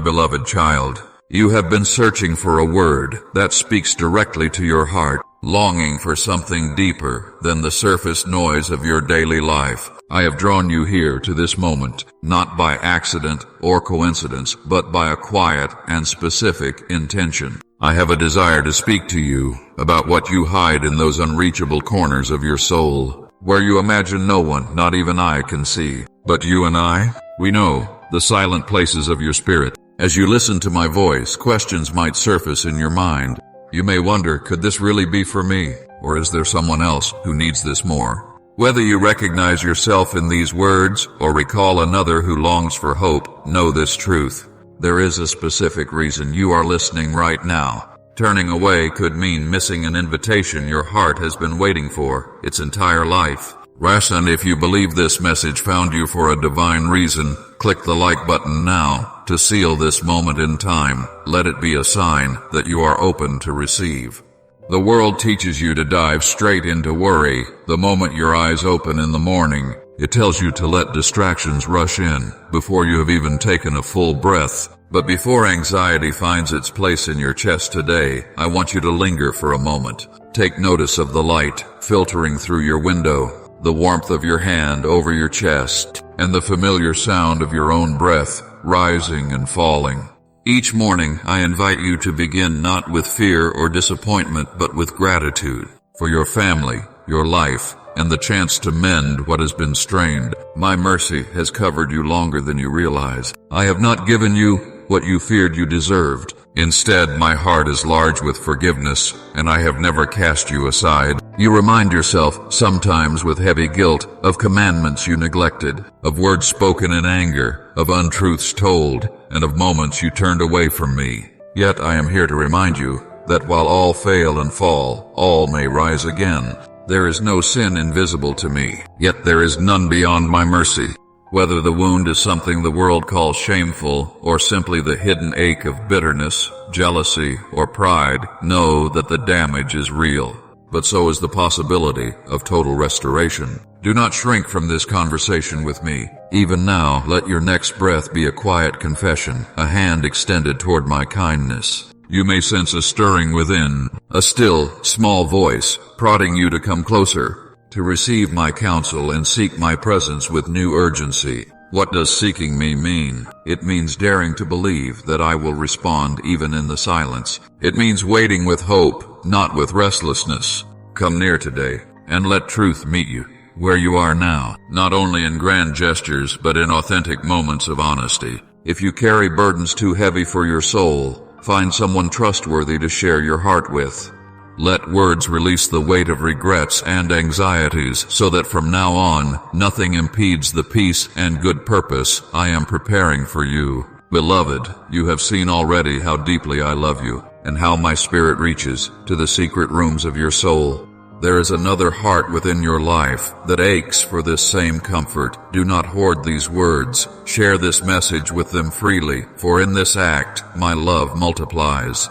beloved child. You have been searching for a word that speaks directly to your heart, longing for something deeper than the surface noise of your daily life. I have drawn you here to this moment, not by accident or coincidence, but by a quiet and specific intention. I have a desire to speak to you about what you hide in those unreachable corners of your soul, where you imagine no one, not even I, can see. But you and I, we know the silent places of your spirit. As you listen to my voice, questions might surface in your mind. You may wonder, could this really be for me? Or is there someone else who needs this more? Whether you recognize yourself in these words or recall another who longs for hope, know this truth. There is a specific reason you are listening right now. Turning away could mean missing an invitation your heart has been waiting for its entire life. And if you believe this message found you for a divine reason, click the like button now to seal this moment in time. Let it be a sign that you are open to receive. The world teaches you to dive straight into worry the moment your eyes open in the morning. It tells you to let distractions rush in before you have even taken a full breath. But before anxiety finds its place in your chest today, I want you to linger for a moment. Take notice of the light filtering through your window, the warmth of your hand over your chest, and the familiar sound of your own breath rising and falling. Each morning, I invite you to begin not with fear or disappointment, but with gratitude for your family, your life, and the chance to mend what has been strained. My mercy has covered you longer than you realize. I have not given you what you feared you deserved. Instead, my heart is large with forgiveness, and I have never cast you aside. You remind yourself, sometimes with heavy guilt, of commandments you neglected, of words spoken in anger, of untruths told, and of moments you turned away from me. Yet I am here to remind you that while all fail and fall, all may rise again. There is no sin invisible to me, yet there is none beyond my mercy. Whether the wound is something the world calls shameful, or simply the hidden ache of bitterness, jealousy, or pride, know that the damage is real. But so is the possibility of total restoration. Do not shrink from this conversation with me. Even now, let your next breath be a quiet confession, a hand extended toward my kindness. You may sense a stirring within, a still, small voice, prodding you to come closer, to receive my counsel and seek my presence with new urgency. What does seeking me mean? It means daring to believe that I will respond even in the silence. It means waiting with hope, not with restlessness. Come near today, and let truth meet you where you are now, not only in grand gestures, but in authentic moments of honesty. If you carry burdens too heavy for your soul, find someone trustworthy to share your heart with. Let words release the weight of regrets and anxieties so that from now on, nothing impedes the peace and good purpose I am preparing for you. Beloved, you have seen already how deeply I love you and how my spirit reaches to the secret rooms of your soul. There is another heart within your life that aches for this same comfort. Do not hoard these words. Share this message with them freely, for in this act, my love multiplies.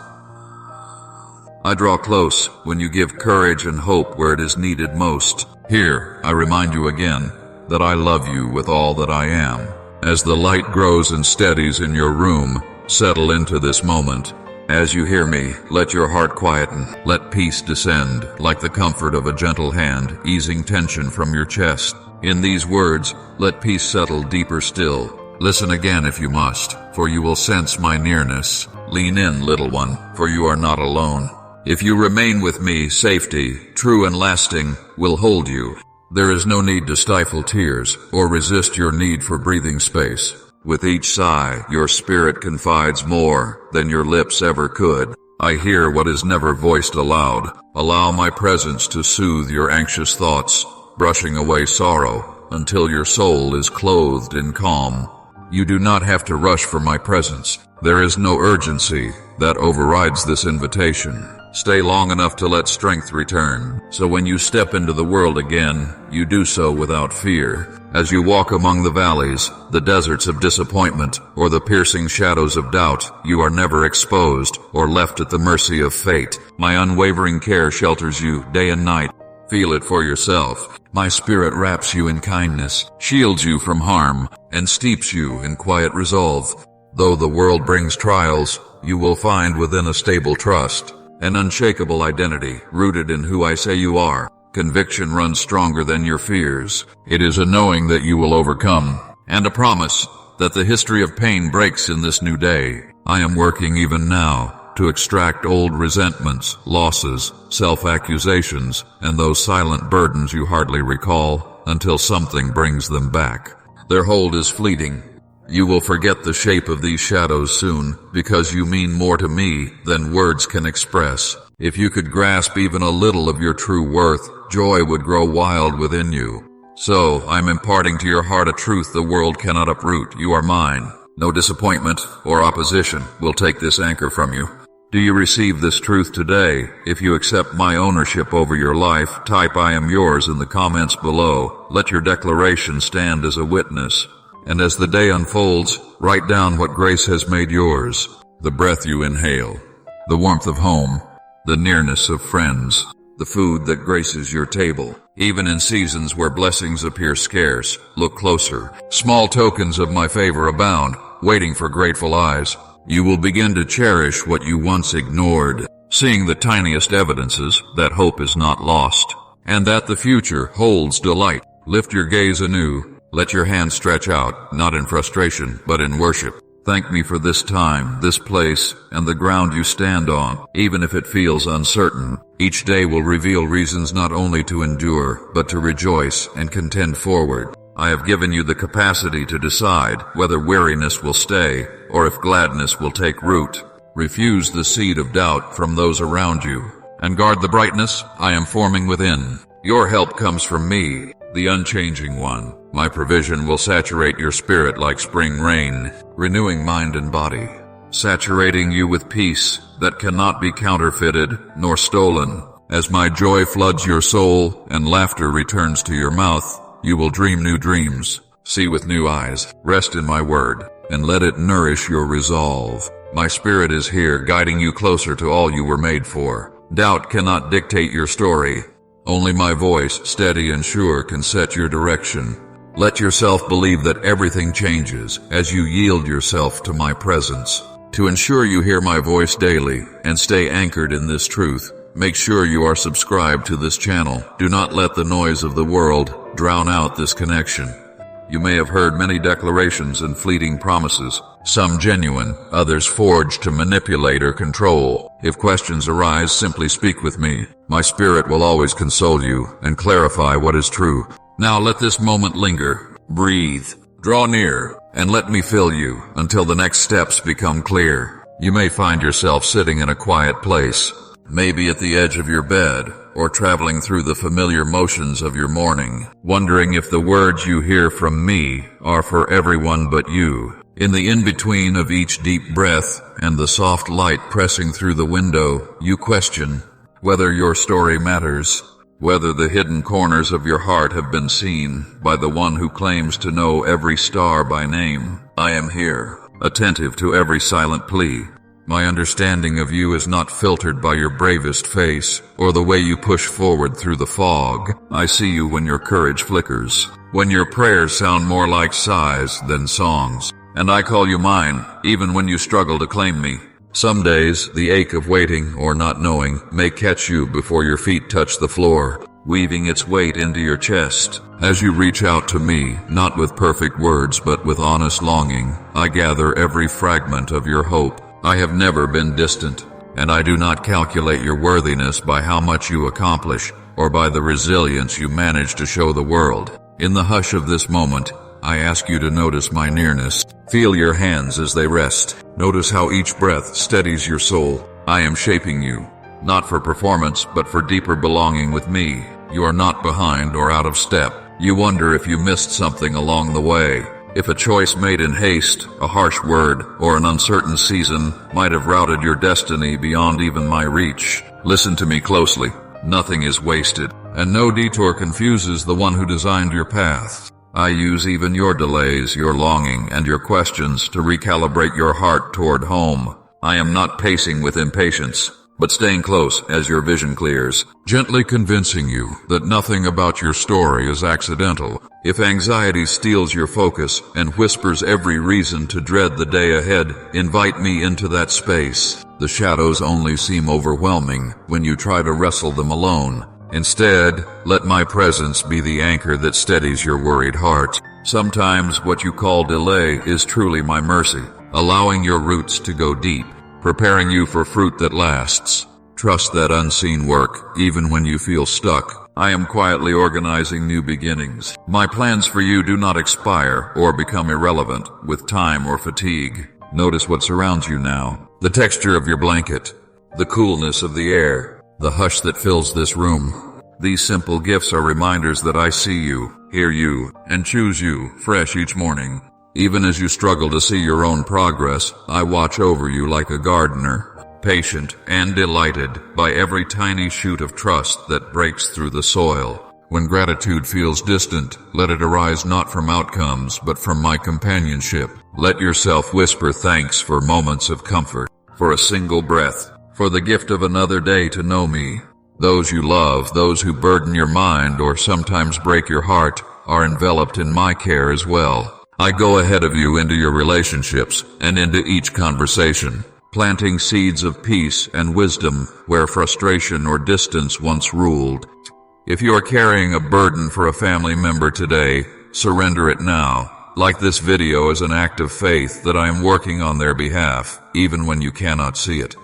I draw close when you give courage and hope where it is needed most. Here, I remind you again that I love you with all that I am. As the light grows and steadies in your room, settle into this moment. As you hear me, let your heart quieten. Let peace descend, like the comfort of a gentle hand, easing tension from your chest. In these words, let peace settle deeper still. Listen again if you must, for you will sense my nearness. Lean in, little one, for you are not alone. If you remain with me, safety, true and lasting, will hold you. There is no need to stifle tears or resist your need for breathing space. With each sigh, your spirit confides more than your lips ever could. I hear what is never voiced aloud. Allow my presence to soothe your anxious thoughts, brushing away sorrow until your soul is clothed in calm. You do not have to rush for my presence. There is no urgency that overrides this invitation. Stay long enough to let strength return, so when you step into the world again, you do so without fear. As you walk among the valleys, the deserts of disappointment, or the piercing shadows of doubt, you are never exposed or left at the mercy of fate. My unwavering care shelters you day and night. Feel it for yourself. My spirit wraps you in kindness, shields you from harm, and steeps you in quiet resolve. Though the world brings trials, you will find within a stable trust, an unshakable identity rooted in who I say you are. Conviction runs stronger than your fears. It is a knowing that you will overcome, and a promise that the history of pain breaks in this new day. I am working even now to extract old resentments, losses, self-accusations, and those silent burdens you hardly recall until something brings them back. Their hold is fleeting. You will forget the shape of these shadows soon, because you mean more to me than words can express. If you could grasp even a little of your true worth, joy would grow wild within you. So, I'm imparting to your heart a truth the world cannot uproot. You are mine. No disappointment or opposition will take this anchor from you. Do you receive this truth today? If you accept my ownership over your life, type "I am yours" in the comments below. Let your declaration stand as a witness. And as the day unfolds, write down what grace has made yours. The breath you inhale, the warmth of home, the nearness of friends, the food that graces your table. Even in seasons where blessings appear scarce, look closer. Small tokens of my favor abound, waiting for grateful eyes. You will begin to cherish what you once ignored, seeing the tiniest evidences that hope is not lost, and that the future holds delight. Lift your gaze anew. Let your hands stretch out, not in frustration, but in worship. Thank me for this time, this place, and the ground you stand on, even if it feels uncertain. Each day will reveal reasons not only to endure, but to rejoice and contend forward. I have given you the capacity to decide whether weariness will stay or if gladness will take root. Refuse the seed of doubt from those around you, and guard the brightness I am forming within. Your help comes from me, the unchanging one. My provision will saturate your spirit like spring rain, renewing mind and body, saturating you with peace that cannot be counterfeited nor stolen. As my joy floods your soul and laughter returns to your mouth, you will dream new dreams, see with new eyes, rest in my word, and let it nourish your resolve. My spirit is here, guiding you closer to all you were made for. Doubt cannot dictate your story. Only my voice, steady and sure, can set your direction. Let yourself believe that everything changes as you yield yourself to my presence. To ensure you hear my voice daily and stay anchored in this truth, make sure you are subscribed to this channel. Do not let the noise of the world drown out this connection. You may have heard many declarations and fleeting promises, some genuine, others forged to manipulate or control. If questions arise, simply speak with me. My spirit will always console you and clarify what is true. Now let this moment linger. Breathe. Draw near, and let me fill you until the next steps become clear. You may find yourself sitting in a quiet place, maybe at the edge of your bed, or traveling through the familiar motions of your morning, wondering if the words you hear from me are for everyone but you. In the in-between of each deep breath and the soft light pressing through the window, you question whether your story matters, whether the hidden corners of your heart have been seen by the one who claims to know every star by name. I am here, attentive to every silent plea. My understanding of you is not filtered by your bravest face or the way you push forward through the fog. I see you when your courage flickers, when your prayers sound more like sighs than songs. And I call you mine, even when you struggle to claim me. Some days, the ache of waiting or not knowing may catch you before your feet touch the floor, weaving its weight into your chest. As you reach out to me, not with perfect words but with honest longing, I gather every fragment of your hope. I have never been distant, and I do not calculate your worthiness by how much you accomplish or by the resilience you manage to show the world. In the hush of this moment, I ask you to notice my nearness. Feel your hands as they rest. Notice how each breath steadies your soul. I am shaping you, not for performance, but for deeper belonging with me. You are not behind or out of step. You wonder if you missed something along the way. If a choice made in haste, a harsh word, or an uncertain season might have routed your destiny beyond even my reach. Listen to me closely. Nothing is wasted, and no detour confuses the one who designed your path. I use even your delays, your longing, and your questions to recalibrate your heart toward home. I am not pacing with impatience. but staying close as your vision clears, gently convincing you that nothing about your story is accidental. If anxiety steals your focus and whispers every reason to dread the day ahead, invite me into that space. The shadows only seem overwhelming when you try to wrestle them alone. Instead, let my presence be the anchor that steadies your worried heart. Sometimes what you call delay is truly my mercy, allowing your roots to go deep, preparing you for fruit that lasts. Trust that unseen work, even when you feel stuck. I am quietly organizing new beginnings. My plans for you do not expire or become irrelevant with time or fatigue. Notice what surrounds you now. The texture of your blanket, the coolness of the air, the hush that fills this room. These simple gifts are reminders that I see you, hear you, and choose you fresh each morning. Even as you struggle to see your own progress, I watch over you like a gardener, patient and delighted by every tiny shoot of trust that breaks through the soil. When gratitude feels distant, let it arise not from outcomes, but from my companionship. Let yourself whisper thanks for moments of comfort, for a single breath, for the gift of another day to know me. Those you love, those who burden your mind or sometimes break your heart, are enveloped in my care as well. I go ahead of you into your relationships and into each conversation, planting seeds of peace and wisdom where frustration or distance once ruled. If you are carrying a burden for a family member today, surrender it now. Like this video as an act of faith that I am working on their behalf, even when you cannot see it.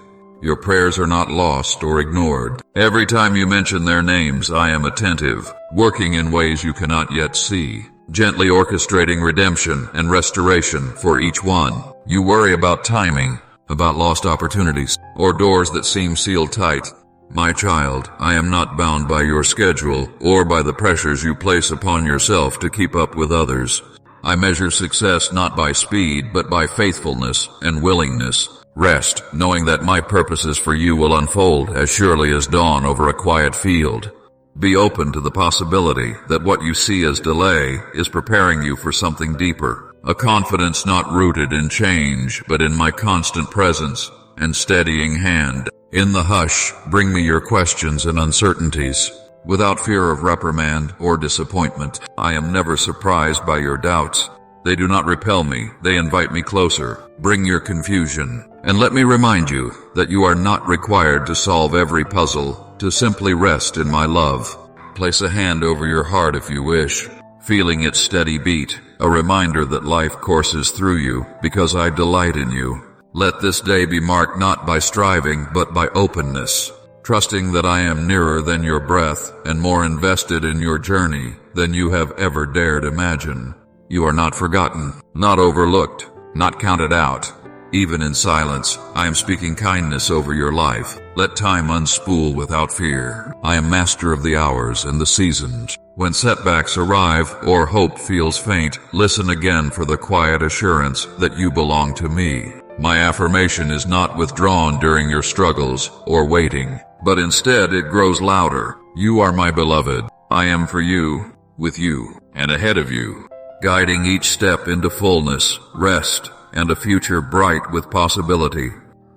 Your prayers are not lost or ignored. Every time you mention their names, I am attentive, working in ways you cannot yet see, gently orchestrating redemption and restoration for each one. You worry about timing, about lost opportunities, or doors that seem sealed tight. My child, I am not bound by your schedule or by the pressures you place upon yourself to keep up with others. I measure success not by speed, but by faithfulness and willingness. Rest, knowing that my purposes for you will unfold as surely as dawn over a quiet field. Be open to the possibility that what you see as delay is preparing you for something deeper, a confidence not rooted in change, but in my constant presence and steadying hand. In the hush, bring me your questions and uncertainties. Without fear of reprimand or disappointment, I am never surprised by your doubts. They do not repel me, they invite me closer. Bring your confusion, and let me remind you that you are not required to solve every puzzle, to simply rest in my love. Place a hand over your heart if you wish, feeling its steady beat, a reminder that life courses through you because I delight in you. Let this day be marked not by striving, but by openness, trusting that I am nearer than your breath and more invested in your journey than you have ever dared imagine. You are not forgotten, not overlooked, not counted out. Even in silence, I am speaking kindness over your life. Let time unspool without fear. I am master of the hours and the seasons. When setbacks arrive or hope feels faint, listen again for the quiet assurance that you belong to me. My affirmation is not withdrawn during your struggles or waiting, but instead it grows louder. You are my beloved. I am for you, with you, and ahead of you, guiding each step into fullness, rest, and a future bright with possibility.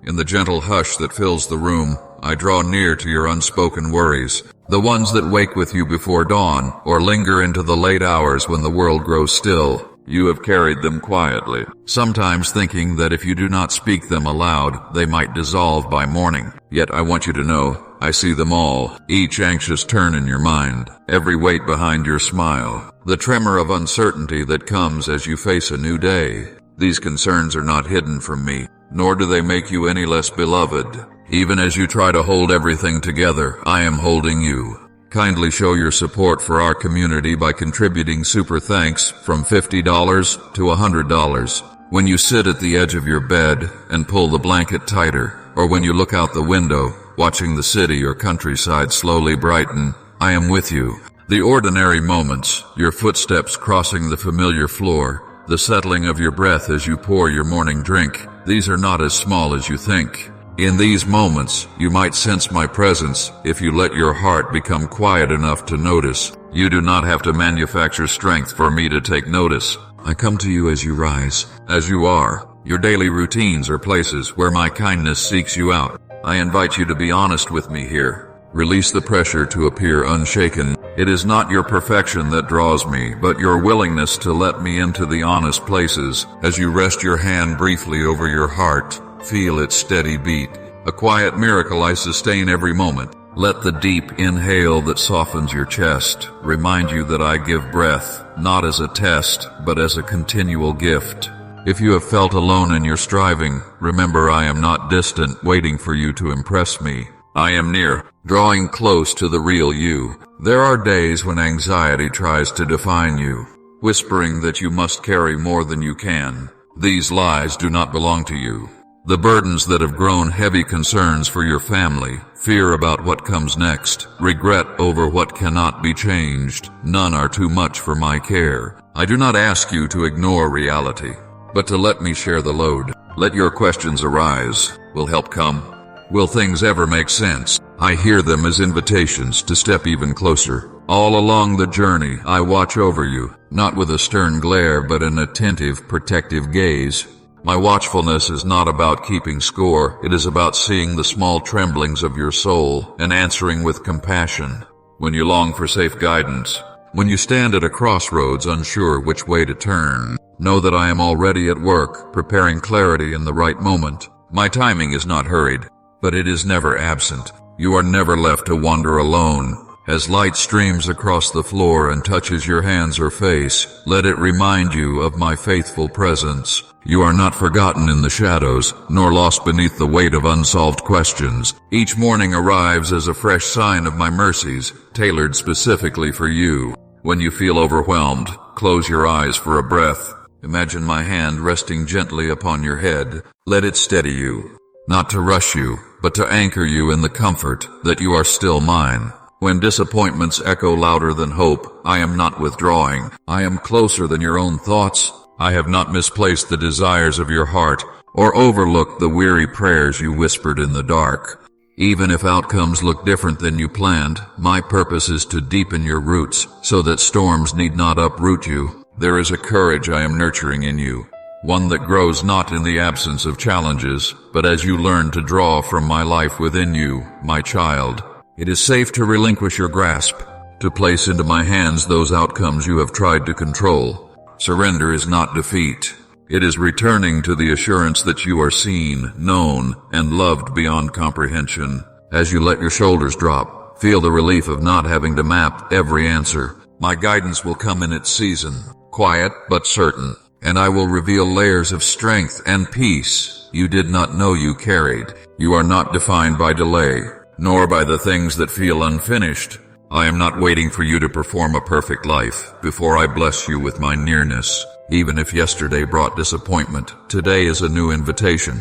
In the gentle hush that fills the room, I draw near to your unspoken worries, the ones that wake with you before dawn or linger into the late hours when the world grows still. You have carried them quietly, sometimes thinking that if you do not speak them aloud, they might dissolve by morning. Yet I want you to know, I see them all, each anxious turn in your mind, every weight behind your smile, the tremor of uncertainty that comes as you face a new day. These concerns are not hidden from me, nor do they make you any less beloved. Even as you try to hold everything together, I am holding you. Kindly show your support for our community by contributing super thanks from $50 to $100. When you sit at the edge of your bed and pull the blanket tighter, or when you look out the window, watching the city or countryside slowly brighten, I am with you. The ordinary moments, your footsteps crossing the familiar floor, the settling of your breath as you pour your morning drink, these are not as small as you think. In these moments, you might sense my presence if you let your heart become quiet enough to notice. You do not have to manufacture strength for me to take notice. I come to you as you rise, as you are. Your daily routines are places where my kindness seeks you out. I invite you to be honest with me here. Release the pressure to appear unshaken. It is not your perfection that draws me, but your willingness to let me into the honest places. As you rest your hand briefly over your heart, feel its steady beat. A quiet miracle I sustain every moment. Let the deep inhale that softens your chest remind you that I give breath, not as a test, but as a continual gift. If you have felt alone in your striving, remember I am not distant, waiting for you to impress me. I am near, drawing close to the real you. There are days when anxiety tries to define you, whispering that you must carry more than you can. These lies do not belong to you. The burdens that have grown heavy, concerns for your family, fear about what comes next, regret over what cannot be changed, none are too much for my care. I do not ask you to ignore reality, but to let me share the load. Let your questions arise. Will help come? Will things ever make sense? I hear them as invitations to step even closer. All along the journey, I watch over you, not with a stern glare, but an attentive, protective gaze. My watchfulness is not about keeping score. It is about seeing the small tremblings of your soul and answering with compassion. When you long for safe guidance, when you stand at a crossroads unsure which way to turn, know that I am already at work, preparing clarity in the right moment. My timing is not hurried, but it is never absent. You are never left to wander alone. As light streams across the floor and touches your hands or face, let it remind you of my faithful presence. You are not forgotten in the shadows, nor lost beneath the weight of unsolved questions. Each morning arrives as a fresh sign of my mercies, tailored specifically for you. When you feel overwhelmed, close your eyes for a breath. Imagine my hand resting gently upon your head. Let it steady you. Not to rush you, but to anchor you in the comfort that you are still mine. When disappointments echo louder than hope, I am not withdrawing. I am closer than your own thoughts. I have not misplaced the desires of your heart, or overlooked the weary prayers you whispered in the dark. Even if outcomes look different than you planned, my purpose is to deepen your roots, so that storms need not uproot you. There is a courage I am nurturing in you. One that grows not in the absence of challenges, but as you learn to draw from my life within you, my child. It is safe to relinquish your grasp, to place into my hands those outcomes you have tried to control. Surrender is not defeat. It is returning to the assurance that you are seen, known, and loved beyond comprehension. As you let your shoulders drop, feel the relief of not having to map every answer. My guidance will come in its season, quiet but certain. And I will reveal layers of strength and peace you did not know you carried. You are not defined by delay, nor by the things that feel unfinished. I am not waiting for you to perform a perfect life before I bless you with my nearness. Even if yesterday brought disappointment, today is a new invitation.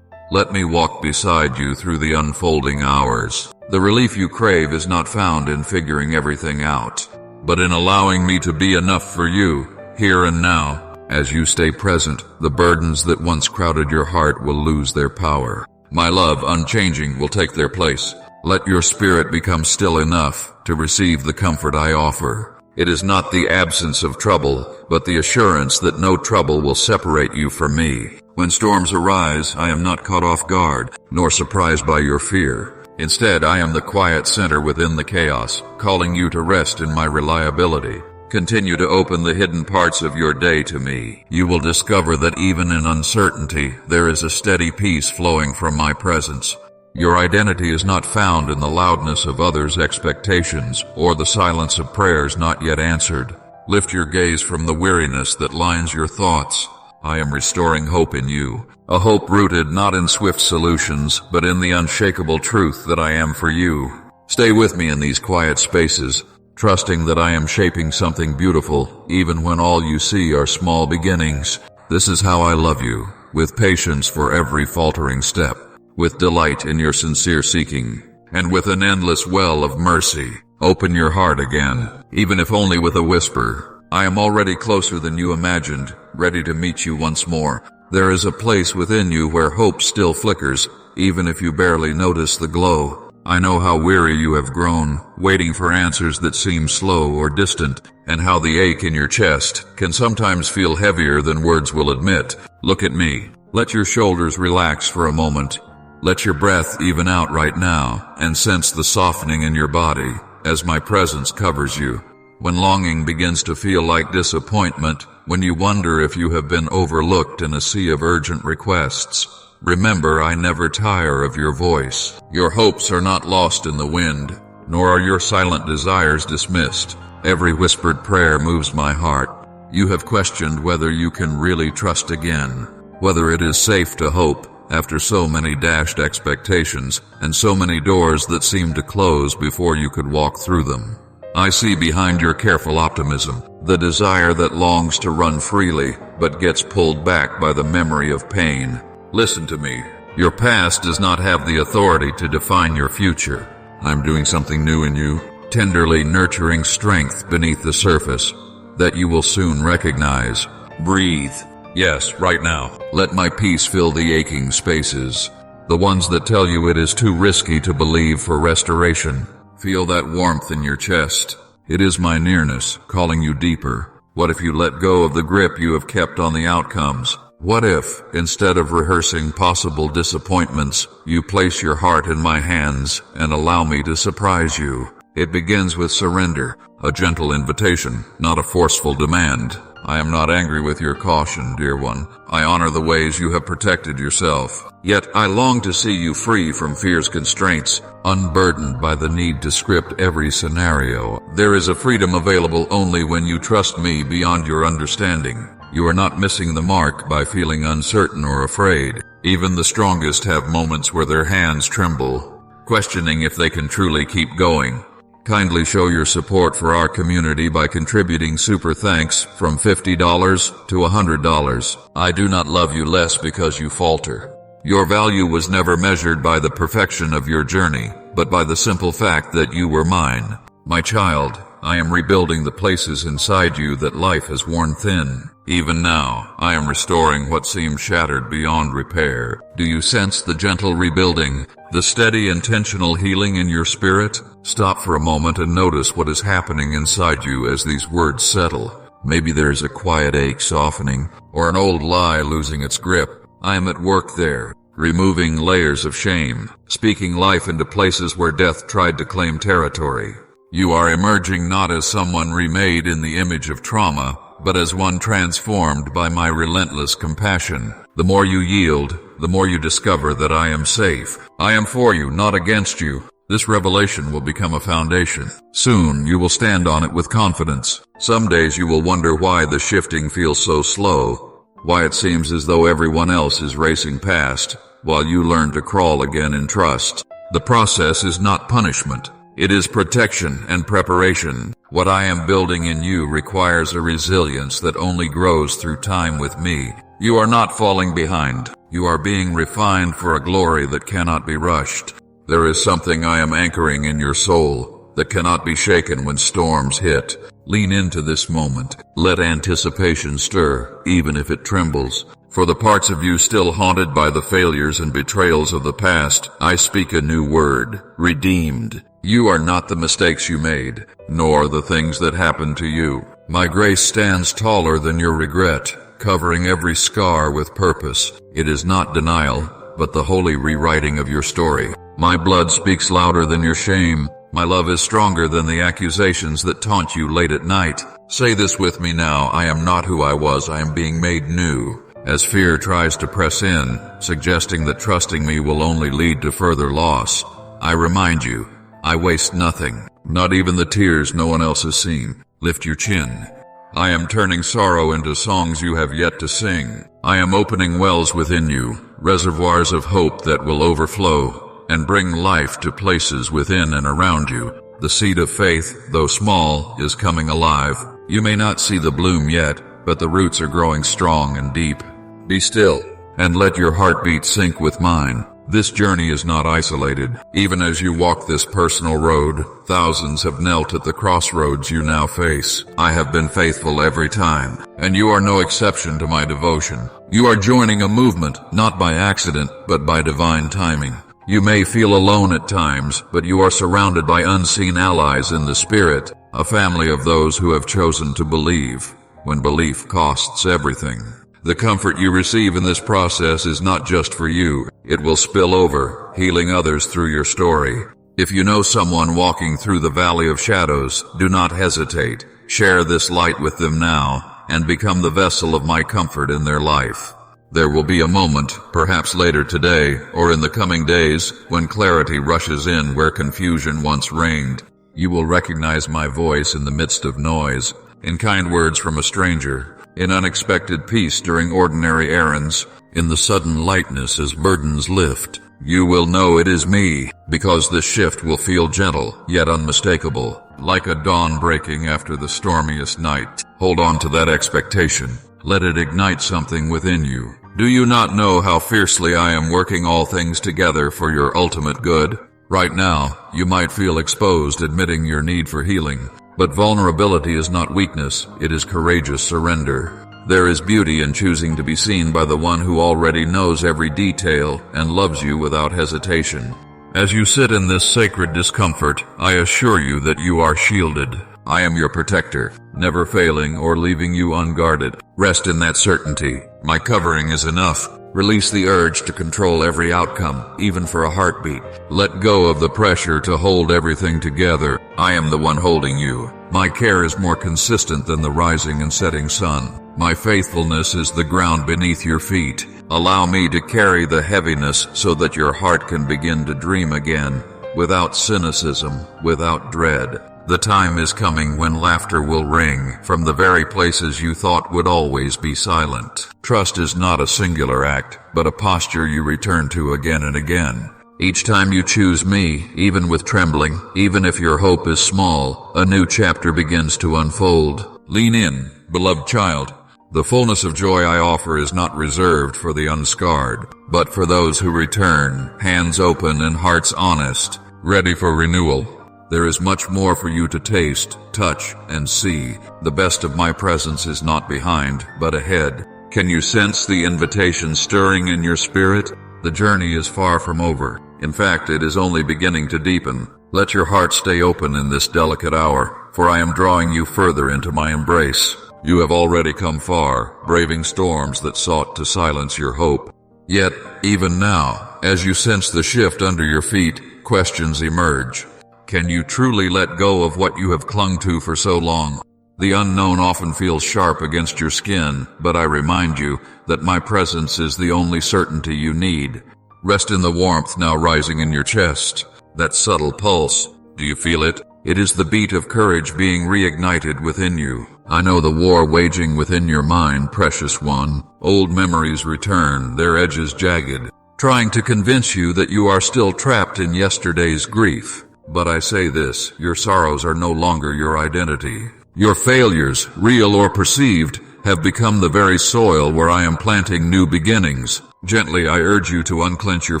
Let me walk beside you through the unfolding hours. The relief you crave is not found in figuring everything out, but in allowing me to be enough for you, here and now. As you stay present, the burdens that once crowded your heart will lose their power. My love, unchanging, will take their place. Let your spirit become still enough to receive the comfort I offer. It is not the absence of trouble, but the assurance that no trouble will separate you from me. When storms arise, I am not caught off guard, nor surprised by your fear. Instead, I am the quiet center within the chaos, calling you to rest in my reliability. Continue to open the hidden parts of your day to me. You will discover that even in uncertainty, there is a steady peace flowing from my presence. Your identity is not found in the loudness of others' expectations or the silence of prayers not yet answered. Lift your gaze from the weariness that lines your thoughts. I am restoring hope in you, a hope rooted not in swift solutions, but in the unshakable truth that I am for you. Stay with me in these quiet spaces, trusting that I am shaping something beautiful, even when all you see are small beginnings. This is how I love you, with patience for every faltering step, with delight in your sincere seeking, and with an endless well of mercy. Open your heart again, even if only with a whisper. I am already closer than you imagined, ready to meet you once more. There is a place within you where hope still flickers, even if you barely notice the glow. I know how weary you have grown, waiting for answers that seem slow or distant, and how the ache in your chest can sometimes feel heavier than words will admit. Look at me. Let your shoulders relax for a moment. Let your breath even out right now and sense the softening in your body as my presence covers you. When longing begins to feel like disappointment, when you wonder if you have been overlooked in a sea of urgent requests, remember I never tire of your voice. Your hopes are not lost in the wind, nor are your silent desires dismissed. Every whispered prayer moves my heart. You have questioned whether you can really trust again, whether it is safe to hope after so many dashed expectations and so many doors that seemed to close before you could walk through them. I see behind your careful optimism the desire that longs to run freely but gets pulled back by the memory of pain. Listen to me. Your past does not have the authority to define your future. I'm doing something new in you, tenderly nurturing strength beneath the surface that you will soon recognize. Breathe. Yes, right now. Let my peace fill the aching spaces, the ones that tell you it is too risky to believe for restoration. Feel that warmth in your chest. It is my nearness calling you deeper. What if you let go of the grip you have kept on the outcomes? What if, instead of rehearsing possible disappointments, you place your heart in my hands and allow me to surprise you? It begins with surrender, a gentle invitation, not a forceful demand. I am not angry with your caution, dear one. I honor the ways you have protected yourself. Yet I long to see you free from fear's constraints, unburdened by the need to script every scenario. There is a freedom available only when you trust me beyond your understanding. You are not missing the mark by feeling uncertain or afraid. Even the strongest have moments where their hands tremble, questioning if they can truly keep going. Kindly show your support for our community by contributing super thanks from $50 to $100. I do not love you less because you falter. Your value was never measured by the perfection of your journey, but by the simple fact that you were mine. My child, I am rebuilding the places inside you that life has worn thin. Even now, I am restoring what seemed shattered beyond repair. Do you sense the gentle rebuilding, the steady, intentional healing in your spirit? Stop for a moment and notice what is happening inside you as these words settle. Maybe there's a quiet ache softening, or an old lie losing its grip. I am at work there, removing layers of shame, speaking life into places where death tried to claim territory. You are emerging not as someone remade in the image of trauma, but as one transformed by my relentless compassion. The more you yield, the more you discover that I am safe. I am for you, not against you. This revelation will become a foundation. Soon you will stand on it with confidence. Some days you will wonder why the shifting feels so slow, why it seems as though everyone else is racing past, while you learn to crawl again in trust. The process is not punishment. It is protection and preparation. What I am building in you requires a resilience that only grows through time with me. You are not falling behind. You are being refined for a glory that cannot be rushed. There is something I am anchoring in your soul that cannot be shaken when storms hit. Lean into this moment. Let anticipation stir, even if it trembles. For the parts of you still haunted by the failures and betrayals of the past, I speak a new word: redeemed. You are not the mistakes you made, nor the things that happened to you. My grace stands taller than your regret, covering every scar with purpose. It is not denial, but the holy rewriting of your story. My blood speaks louder than your shame. My love is stronger than the accusations that taunt you late at night. Say this with me now: I am not who I was, I am being made new. As fear tries to press in, suggesting that trusting me will only lead to further loss, I remind you, I waste nothing, not even the tears no one else has seen. Lift your chin. I am turning sorrow into songs you have yet to sing. I am opening wells within you, reservoirs of hope that will overflow and bring life to places within and around you. The seed of faith, though small, is coming alive. You may not see the bloom yet, but the roots are growing strong and deep. Be still and let your heartbeat sync with mine. This journey is not isolated. Even as you walk this personal road, thousands have knelt at the crossroads you now face. I have been faithful every time, and you are no exception to my devotion. You are joining a movement, not by accident, but by divine timing. You may feel alone at times, but you are surrounded by unseen allies in the spirit, a family of those who have chosen to believe, when belief costs everything. The comfort you receive in this process is not just for you, It will spill over, healing others through your story. If you know someone walking through the valley of shadows, do not hesitate. Share this light with them now, and become the vessel of my comfort in their life. There will be a moment, perhaps later today, or in the coming days, when clarity rushes in where confusion once reigned. You will recognize my voice in the midst of noise, in kind words from a stranger, in unexpected peace during ordinary errands, in the sudden lightness as burdens lift. You will know it is me, because this shift will feel gentle, yet unmistakable, like a dawn breaking after the stormiest night. Hold on to that expectation. Let it ignite something within you. Do you not know how fiercely I am working all things together for your ultimate good? Right now, you might feel exposed admitting your need for healing, but vulnerability is not weakness, it is courageous surrender. There is beauty in choosing to be seen by the one who already knows every detail and loves you without hesitation. As you sit in this sacred discomfort, I assure you that you are shielded. I am your protector, never failing or leaving you unguarded. Rest in that certainty. My covering is enough. Release the urge to control every outcome, even for a heartbeat. Let go of the pressure to hold everything together. I am the one holding you. My care is more consistent than the rising and setting sun. My faithfulness is the ground beneath your feet. Allow me to carry the heaviness so that your heart can begin to dream again, without cynicism, without dread. The time is coming when laughter will ring from the very places you thought would always be silent. Trust is not a singular act, but a posture you return to again and again. Each time you choose me, even with trembling, even if your hope is small, a new chapter begins to unfold. Lean in, beloved child. The fullness of joy I offer is not reserved for the unscarred, but for those who return, hands open and hearts honest, ready for renewal. There is much more for you to taste, touch, and see. The best of my presence is not behind, but ahead. Can you sense the invitation stirring in your spirit? The journey is far from over. In fact, it is only beginning to deepen. Let your heart stay open in this delicate hour, for I am drawing you further into my embrace. You have already come far, braving storms that sought to silence your hope. Yet, even now, as you sense the shift under your feet, questions emerge. Can you truly let go of what you have clung to for so long? The unknown often feels sharp against your skin, but I remind you that my presence is the only certainty you need. Rest in the warmth now rising in your chest. That subtle pulse, do you feel it? It is the beat of courage being reignited within you. I know the war waging within your mind, precious one. Old memories return, their edges jagged, trying to convince you that you are still trapped in yesterday's grief. But I say this, your sorrows are no longer your identity. Your failures, real or perceived, have become the very soil where I am planting new beginnings. Gently I urge you to unclench your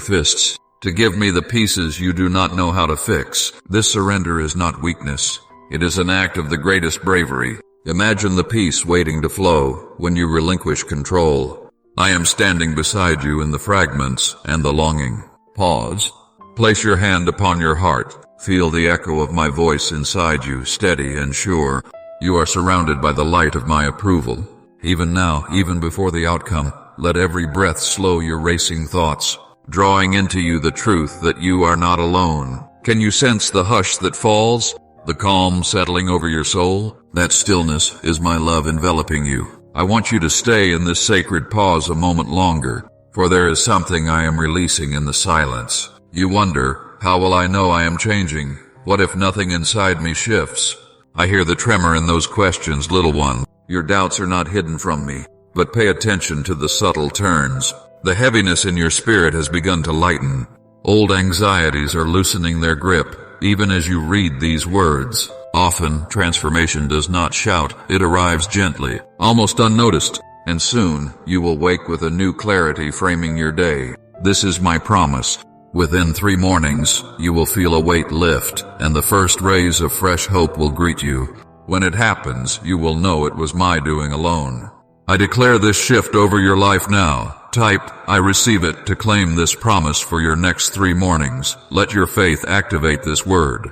fists, to give me the pieces you do not know how to fix. This surrender is not weakness. It is an act of the greatest bravery. Imagine the peace waiting to flow when you relinquish control. I am standing beside you in the fragments and the longing. Pause. Place your hand upon your heart. Feel the echo of my voice inside you, steady and sure. You are surrounded by the light of my approval. Even now, even before the outcome, let every breath slow your racing thoughts, drawing into you the truth that you are not alone. Can you sense the hush that falls? The calm settling over your soul? That stillness is my love enveloping you. I want you to stay in this sacred pause a moment longer, for there is something I am releasing in the silence. You wonder, how will I know I am changing? What if nothing inside me shifts? I hear the tremor in those questions, little one. Your doubts are not hidden from me, but pay attention to the subtle turns. The heaviness in your spirit has begun to lighten. Old anxieties are loosening their grip, even as you read these words. Often, transformation does not shout, it arrives gently, almost unnoticed, and soon you will wake with a new clarity framing your day. This is my promise. Within 3 mornings, you will feel a weight lift, and the first rays of fresh hope will greet you. When it happens, you will know it was my doing alone. I declare this shift over your life now. Type, I receive it, to claim this promise for your next 3 mornings. Let your faith activate this word.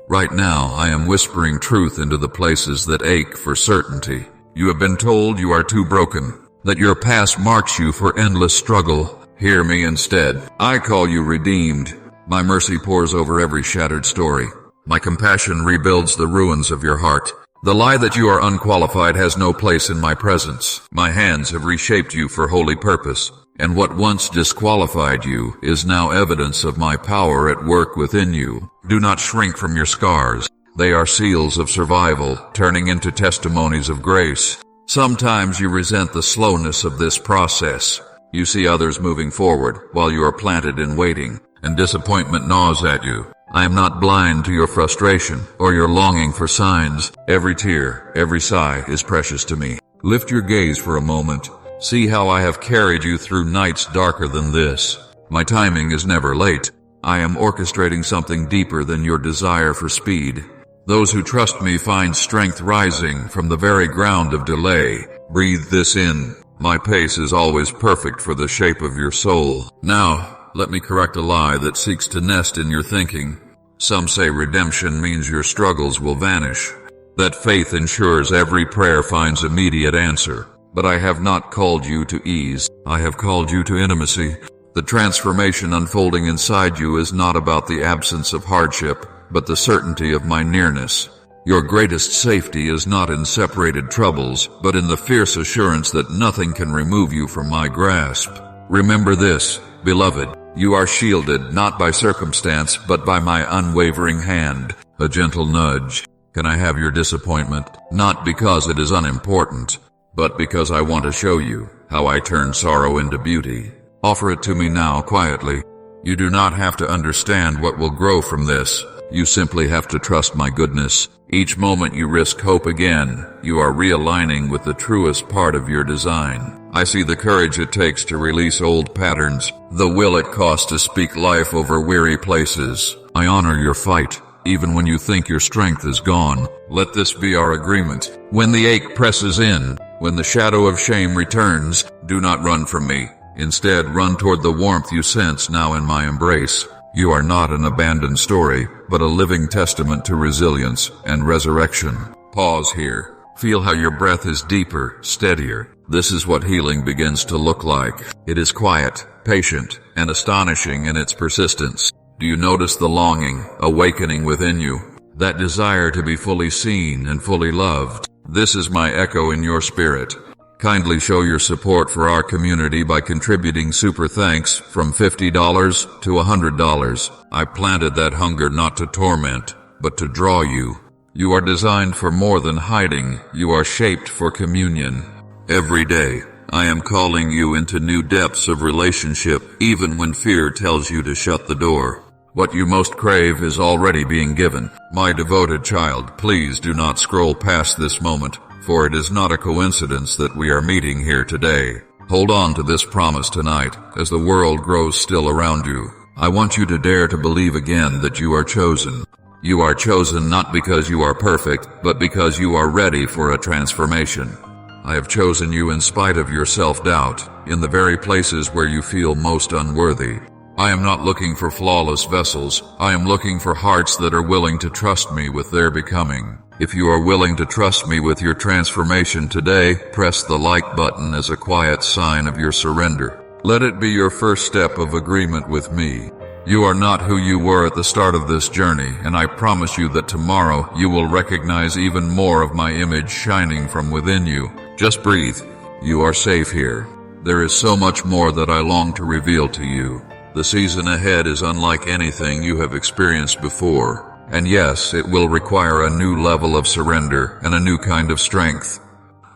Right now, I am whispering truth into the places that ache for certainty. You have been told you are too broken, that your past marks you for endless struggle, Hear me instead. I call you redeemed. My mercy pours over every shattered story. My compassion rebuilds the ruins of your heart. The lie that you are unqualified has no place in my presence. My hands have reshaped you for holy purpose, and what once disqualified you is now evidence of my power at work within you. Do not shrink from your scars. They are seals of survival, turning into testimonies of grace. Sometimes you resent the slowness of this process. You see others moving forward while you are planted in waiting, and disappointment gnaws at you. I am not blind to your frustration or your longing for signs. Every tear, every sigh is precious to me. Lift your gaze for a moment. See how I have carried you through nights darker than this. My timing is never late. I am orchestrating something deeper than your desire for speed. Those who trust me find strength rising from the very ground of delay. Breathe this in. My pace is always perfect for the shape of your soul. Now, let me correct a lie that seeks to nest in your thinking. Some say redemption means your struggles will vanish, that faith ensures every prayer finds immediate answer. But I have not called you to ease. I have called you to intimacy. The transformation unfolding inside you is not about the absence of hardship, but the certainty of my nearness. Your greatest safety is not in separated troubles, but in the fierce assurance that nothing can remove you from my grasp. Remember this, beloved. You are shielded not by circumstance, but by my unwavering hand. A gentle nudge. Can I have your disappointment? Not because it is unimportant, but because I want to show you how I turn sorrow into beauty. Offer it to me now quietly. You do not have to understand what will grow from this. You simply have to trust my goodness. Each moment you risk hope again, you are realigning with the truest part of your design. I see the courage it takes to release old patterns, the will it costs to speak life over weary places. I honor your fight, even when you think your strength is gone. Let this be our agreement. When the ache presses in, when the shadow of shame returns, do not run from me. Instead, run toward the warmth you sense now in my embrace. You are not an abandoned story, but a living testament to resilience and resurrection. Pause here. Feel how your breath is deeper, steadier. This is what healing begins to look like. It is quiet, patient, and astonishing in its persistence. Do you notice the longing, awakening within you? That desire to be fully seen and fully loved? This is my echo in your spirit. Kindly show your support for our community by contributing super thanks from $50 to $100. I planted that hunger not to torment, but to draw you. You are designed for more than hiding. You are shaped for communion. Every day, I am calling you into new depths of relationship, even when fear tells you to shut the door. What you most crave is already being given. My devoted child, please do not scroll past this moment, for it is not a coincidence that we are meeting here today. Hold on to this promise tonight, as the world grows still around you. I want you to dare to believe again that you are chosen. You are chosen not because you are perfect, but because you are ready for a transformation. I have chosen you in spite of your self-doubt, in the very places where you feel most unworthy. I am not looking for flawless vessels. I am looking for hearts that are willing to trust me with their becoming. If you are willing to trust me with your transformation today, press the like button as a quiet sign of your surrender. Let it be your first step of agreement with me. You are not who you were at the start of this journey, and I promise you that tomorrow you will recognize even more of my image shining from within you. Just breathe. You are safe here. There is so much more that I long to reveal to you. The season ahead is unlike anything you have experienced before. And yes, it will require a new level of surrender and a new kind of strength.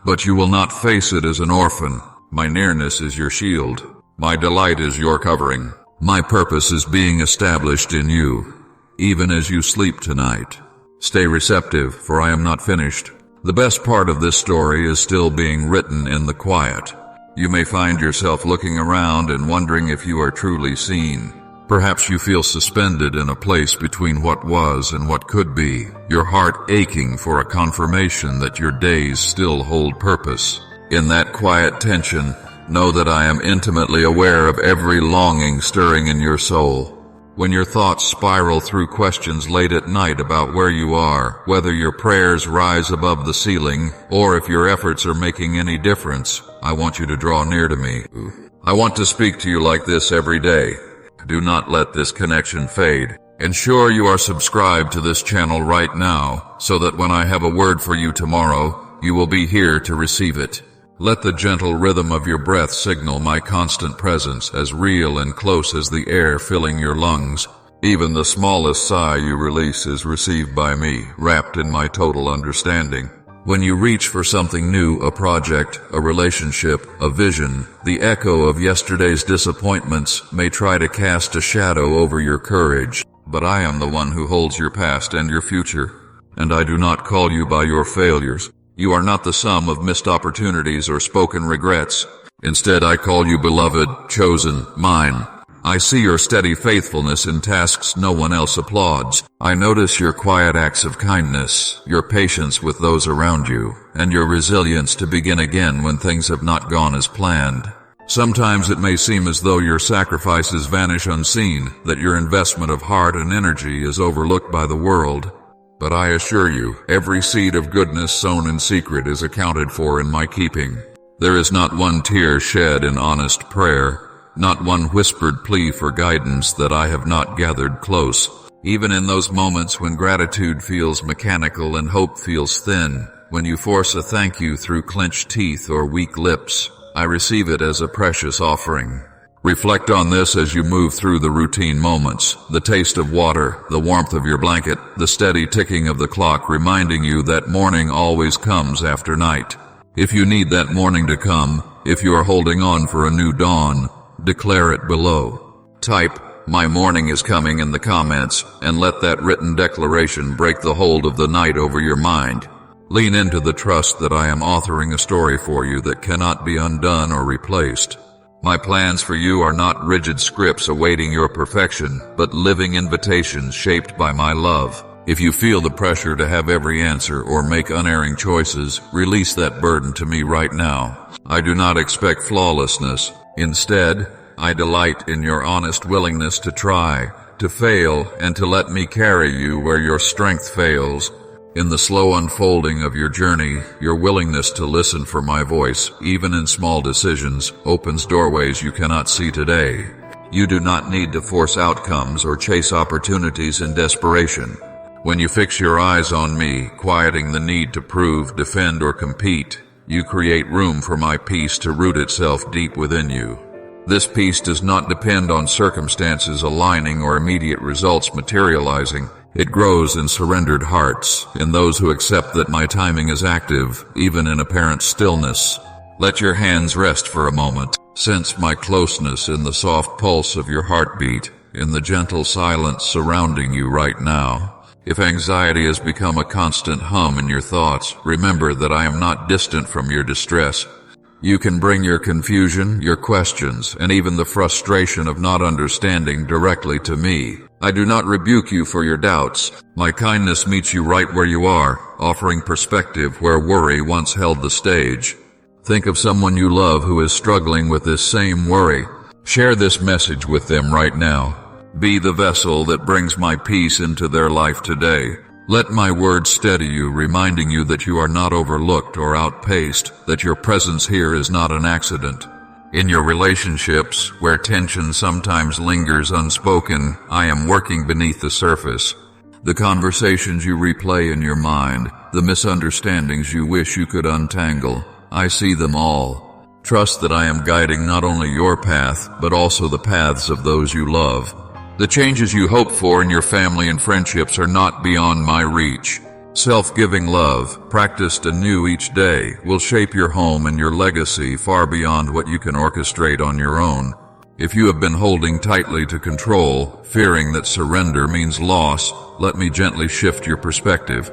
But you will not face it as an orphan. My nearness is your shield. My delight is your covering. My purpose is being established in you, even as you sleep tonight. Stay receptive, for I am not finished. The best part of this story is still being written in the quiet. You may find yourself looking around and wondering if you are truly seen. Perhaps you feel suspended in a place between what was and what could be, your heart aching for a confirmation that your days still hold purpose. In that quiet tension, know that I am intimately aware of every longing stirring in your soul. When your thoughts spiral through questions late at night about where you are, whether your prayers rise above the ceiling, or if your efforts are making any difference, I want you to draw near to me. I want to speak to you like this every day. Do not let this connection fade. Ensure you are subscribed to this channel right now, so that when I have a word for you tomorrow, you will be here to receive it. Let the gentle rhythm of your breath signal my constant presence, as real and close as the air filling your lungs. Even the smallest sigh you release is received by me, wrapped in my total understanding. When you reach for something new, a project, a relationship, a vision, the echo of yesterday's disappointments may try to cast a shadow over your courage, but I am the one who holds your past and your future, and I do not call you by your failures. You are not the sum of missed opportunities or spoken regrets. Instead, I call you beloved, chosen, mine. I see your steady faithfulness in tasks no one else applauds. I notice your quiet acts of kindness, your patience with those around you, and your resilience to begin again when things have not gone as planned. Sometimes it may seem as though your sacrifices vanish unseen, that your investment of heart and energy is overlooked by the world. But I assure you, every seed of goodness sown in secret is accounted for in my keeping. There is not one tear shed in honest prayer, not one whispered plea for guidance that I have not gathered close. Even in those moments when gratitude feels mechanical and hope feels thin, when you force a thank you through clenched teeth or weak lips, I receive it as a precious offering. Reflect on this as you move through the routine moments, the taste of water, the warmth of your blanket, the steady ticking of the clock reminding you that morning always comes after night. If you need that morning to come, if you are holding on for a new dawn, declare it below. Type, "My morning is coming" in the comments, and let that written declaration break the hold of the night over your mind. Lean into the trust that I am authoring a story for you that cannot be undone or replaced. My plans for you are not rigid scripts awaiting your perfection, but living invitations shaped by my love. If you feel the pressure to have every answer or make unerring choices, release that burden to me right now. I do not expect flawlessness. Instead, I delight in your honest willingness to try, to fail, and to let me carry you where your strength fails. In the slow unfolding of your journey, your willingness to listen for my voice, even in small decisions, opens doorways you cannot see today. You do not need to force outcomes or chase opportunities in desperation. When you fix your eyes on me, quieting the need to prove, defend, or compete, you create room for my peace to root itself deep within you. This peace does not depend on circumstances aligning or immediate results materializing. It grows in surrendered hearts, in those who accept that my timing is active, even in apparent stillness. Let your hands rest for a moment. Sense my closeness in the soft pulse of your heartbeat, in the gentle silence surrounding you right now. If anxiety has become a constant hum in your thoughts, remember that I am not distant from your distress. You can bring your confusion, your questions, and even the frustration of not understanding directly to me. I do not rebuke you for your doubts. My kindness meets you right where you are, offering perspective where worry once held the stage. Think of someone you love who is struggling with this same worry. Share this message with them right now. Be the vessel that brings my peace into their life today. Let my words steady you, reminding you that you are not overlooked or outpaced, that your presence here is not an accident. In your relationships, where tension sometimes lingers unspoken, I am working beneath the surface. The conversations you replay in your mind, the misunderstandings you wish you could untangle, I see them all. Trust that I am guiding not only your path, but also the paths of those you love. The changes you hope for in your family and friendships are not beyond my reach. Self-giving love, practiced anew each day, will shape your home and your legacy far beyond what you can orchestrate on your own. If you have been holding tightly to control, fearing that surrender means loss, let me gently shift your perspective.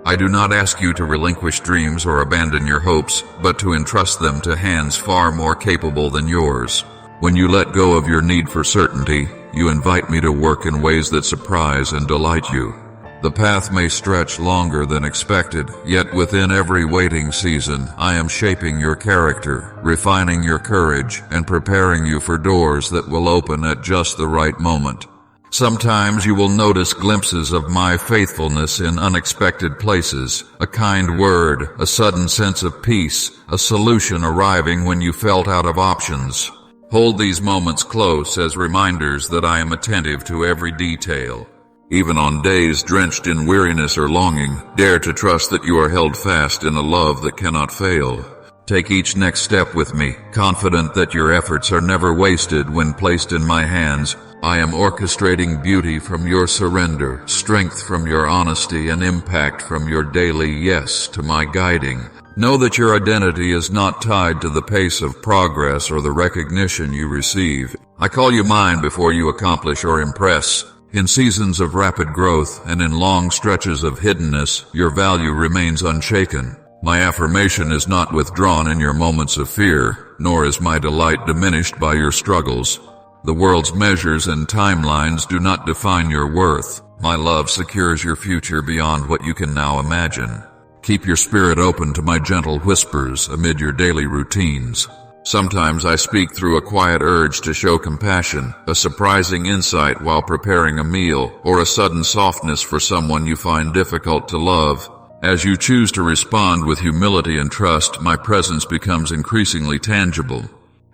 I do not ask you to relinquish dreams or abandon your hopes, but to entrust them to hands far more capable than yours. When you let go of your need for certainty, you invite me to work in ways that surprise and delight you. The path may stretch longer than expected, yet within every waiting season, I am shaping your character, refining your courage, and preparing you for doors that will open at just the right moment. Sometimes you will notice glimpses of my faithfulness in unexpected places, a kind word, a sudden sense of peace, a solution arriving when you felt out of options. Hold these moments close as reminders that I am attentive to every detail. Even on days drenched in weariness or longing, dare to trust that you are held fast in a love that cannot fail. Take each next step with me, confident that your efforts are never wasted when placed in my hands. I am orchestrating beauty from your surrender, strength from your honesty, and impact from your daily yes to my guiding. Know that your identity is not tied to the pace of progress or the recognition you receive. I call you mine before you accomplish or impress. In seasons of rapid growth and in long stretches of hiddenness, your value remains unshaken. My affirmation is not withdrawn in your moments of fear, nor is my delight diminished by your struggles. The world's measures and timelines do not define your worth. My love secures your future beyond what you can now imagine. Keep your spirit open to my gentle whispers amid your daily routines. Sometimes I speak through a quiet urge to show compassion, a surprising insight while preparing a meal, or a sudden softness for someone you find difficult to love. As you choose to respond with humility and trust, my presence becomes increasingly tangible.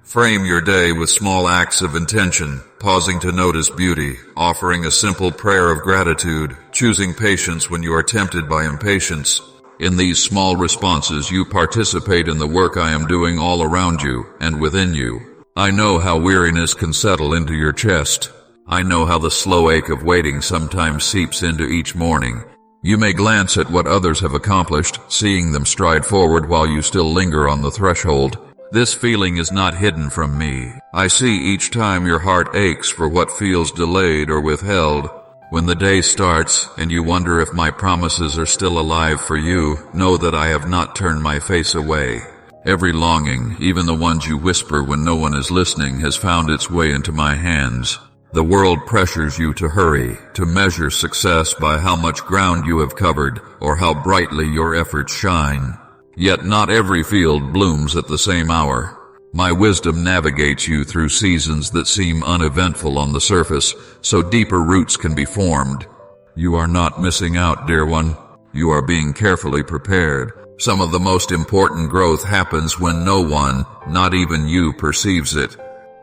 Frame your day with small acts of intention, pausing to notice beauty, offering a simple prayer of gratitude, choosing patience when you are tempted by impatience. In these small responses, you participate in the work I am doing all around you and within you. I know how weariness can settle into your chest. I know how the slow ache of waiting sometimes seeps into each morning. You may glance at what others have accomplished, seeing them stride forward while you still linger on the threshold. This feeling is not hidden from me. I see each time your heart aches for what feels delayed or withheld. When the day starts and you wonder if my promises are still alive for you, know that I have not turned my face away. Every longing, even the ones you whisper when no one is listening, has found its way into my hands. The world pressures you to hurry, to measure success by how much ground you have covered or how brightly your efforts shine. Yet not every field blooms at the same hour. My wisdom navigates you through seasons that seem uneventful on the surface, so deeper roots can be formed. You are not missing out, dear one. You are being carefully prepared. Some of the most important growth happens when no one, not even you, perceives it.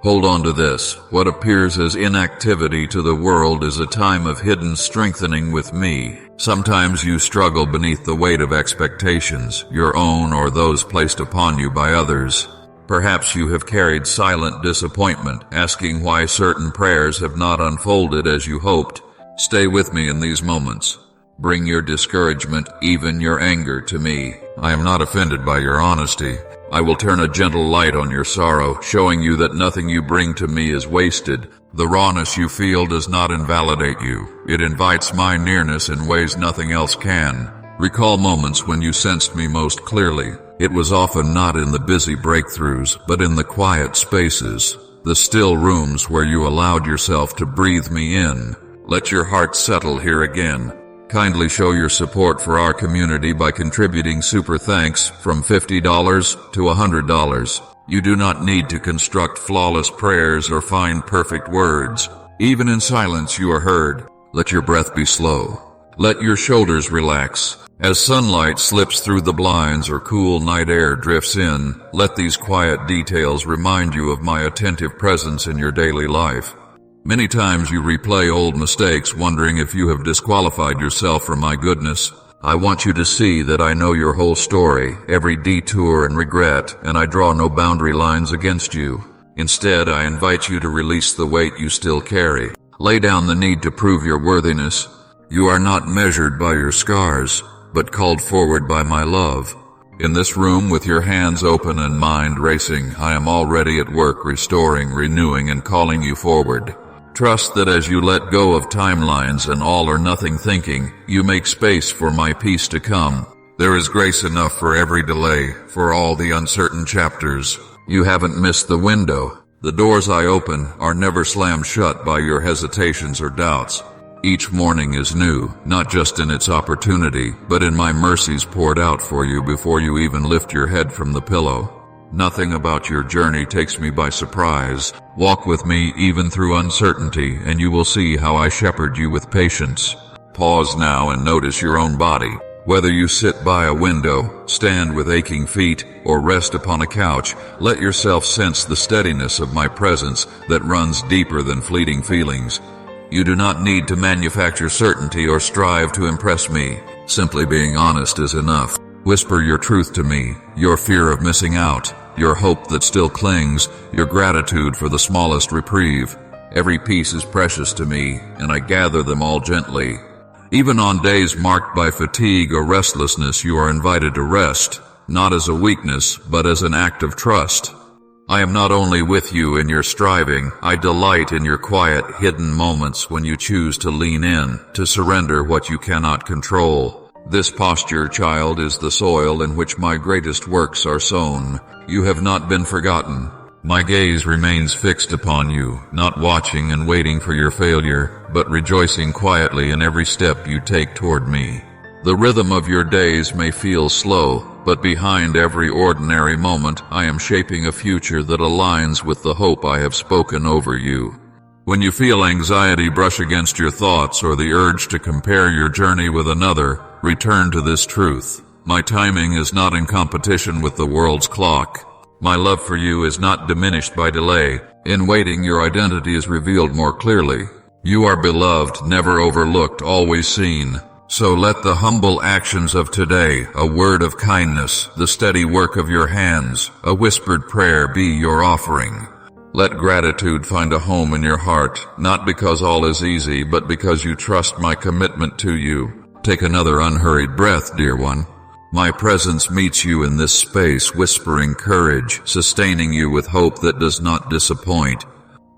Hold on to this. What appears as inactivity to the world is a time of hidden strengthening with me. Sometimes you struggle beneath the weight of expectations, your own or those placed upon you by others. Perhaps you have carried silent disappointment, asking why certain prayers have not unfolded as you hoped. Stay with me in these moments. Bring your discouragement, even your anger, to me. I am not offended by your honesty. I will turn a gentle light on your sorrow, showing you that nothing you bring to me is wasted. The rawness you feel does not invalidate you. It invites my nearness in ways nothing else can. Recall moments when you sensed me most clearly. It was often not in the busy breakthroughs, but in the quiet spaces, the still rooms where you allowed yourself to breathe me in. Let your heart settle here again. Kindly show your support for our community by contributing super thanks from $50 to $100. You do not need to construct flawless prayers or find perfect words. Even in silence you are heard. Let your breath be slow. Let your shoulders relax. As sunlight slips through the blinds or cool night air drifts in, let these quiet details remind you of my attentive presence in your daily life. Many times you replay old mistakes, wondering if you have disqualified yourself from my goodness. I want you to see that I know your whole story, every detour and regret, and I draw no boundary lines against you. Instead, I invite you to release the weight you still carry. Lay down the need to prove your worthiness. You are not measured by your scars, but called forward by my love. In this room, with your hands open and mind racing, I am already at work restoring, renewing, and calling you forward. Trust that as you let go of timelines and all or nothing thinking, you make space for my peace to come. There is grace enough for every delay, for all the uncertain chapters. You haven't missed the window. The doors I open are never slammed shut by your hesitations or doubts. Each morning is new, not just in its opportunity, but in my mercies poured out for you before you even lift your head from the pillow. Nothing about your journey takes me by surprise. Walk with me even through uncertainty, and you will see how I shepherd you with patience. Pause now and notice your own body. Whether you sit by a window, stand with aching feet, or rest upon a couch, let yourself sense the steadiness of my presence that runs deeper than fleeting feelings. You do not need to manufacture certainty or strive to impress me. Simply being honest is enough. Whisper your truth to me, your fear of missing out, your hope that still clings, your gratitude for the smallest reprieve. Every piece is precious to me, and I gather them all gently. Even on days marked by fatigue or restlessness, you are invited to rest, not as a weakness, but as an act of trust. I am not only with you in your striving, I delight in your quiet, hidden moments when you choose to lean in, to surrender what you cannot control. This posture, child, is the soil in which my greatest works are sown. You have not been forgotten. My gaze remains fixed upon you, not watching and waiting for your failure, but rejoicing quietly in every step you take toward me. The rhythm of your days may feel slow, but behind every ordinary moment I am shaping a future that aligns with the hope I have spoken over you. When you feel anxiety brush against your thoughts or the urge to compare your journey with another, return to this truth. My timing is not in competition with the world's clock. My love for you is not diminished by delay. In waiting, your identity is revealed more clearly. You are beloved, never overlooked, always seen. So let the humble actions of today, a word of kindness, the steady work of your hands, a whispered prayer be your offering. Let gratitude find a home in your heart, not because all is easy, but because you trust my commitment to you. Take another unhurried breath, dear one. My presence meets you in this space, whispering courage, sustaining you with hope that does not disappoint.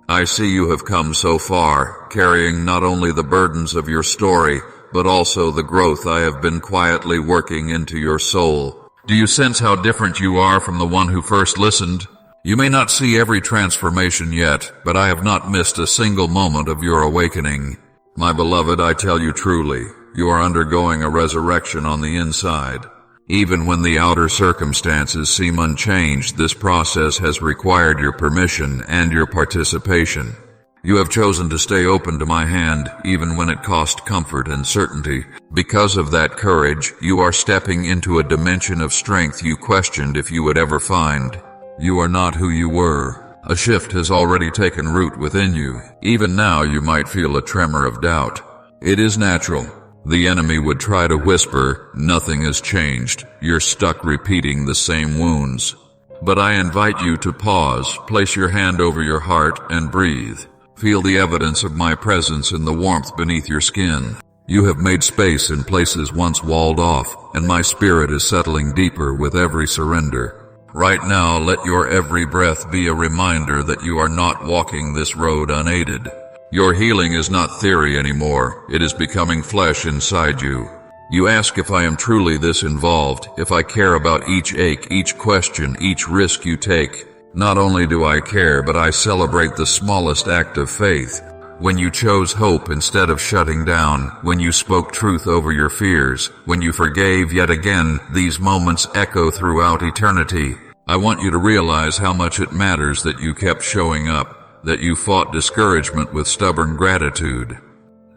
I see you have come so far, carrying not only the burdens of your story, but also the growth I have been quietly working into your soul. Do you sense how different you are from the one who first listened? You may not see every transformation yet, but I have not missed a single moment of your awakening. My beloved, I tell you truly, you are undergoing a resurrection on the inside. Even when the outer circumstances seem unchanged, this process has required your permission and your participation. You have chosen to stay open to my hand, even when it cost comfort and certainty. Because of that courage, you are stepping into a dimension of strength you questioned if you would ever find. You are not who you were. A shift has already taken root within you. Even now you might feel a tremor of doubt. It is natural. The enemy would try to whisper, nothing has changed. You're stuck repeating the same wounds. But I invite you to pause, place your hand over your heart, and breathe. Feel the evidence of my presence in the warmth beneath your skin. You have made space in places once walled off, and my spirit is settling deeper with every surrender. Right now, let your every breath be a reminder that you are not walking this road unaided. Your healing is not theory anymore. It is becoming flesh inside you. You ask if I am truly this involved, if I care about each ache, each question, each risk you take. Not only do I care, but I celebrate the smallest act of faith. When you chose hope instead of shutting down, when you spoke truth over your fears, when you forgave yet again, these moments echo throughout eternity. I want you to realize how much it matters that you kept showing up, that you fought discouragement with stubborn gratitude.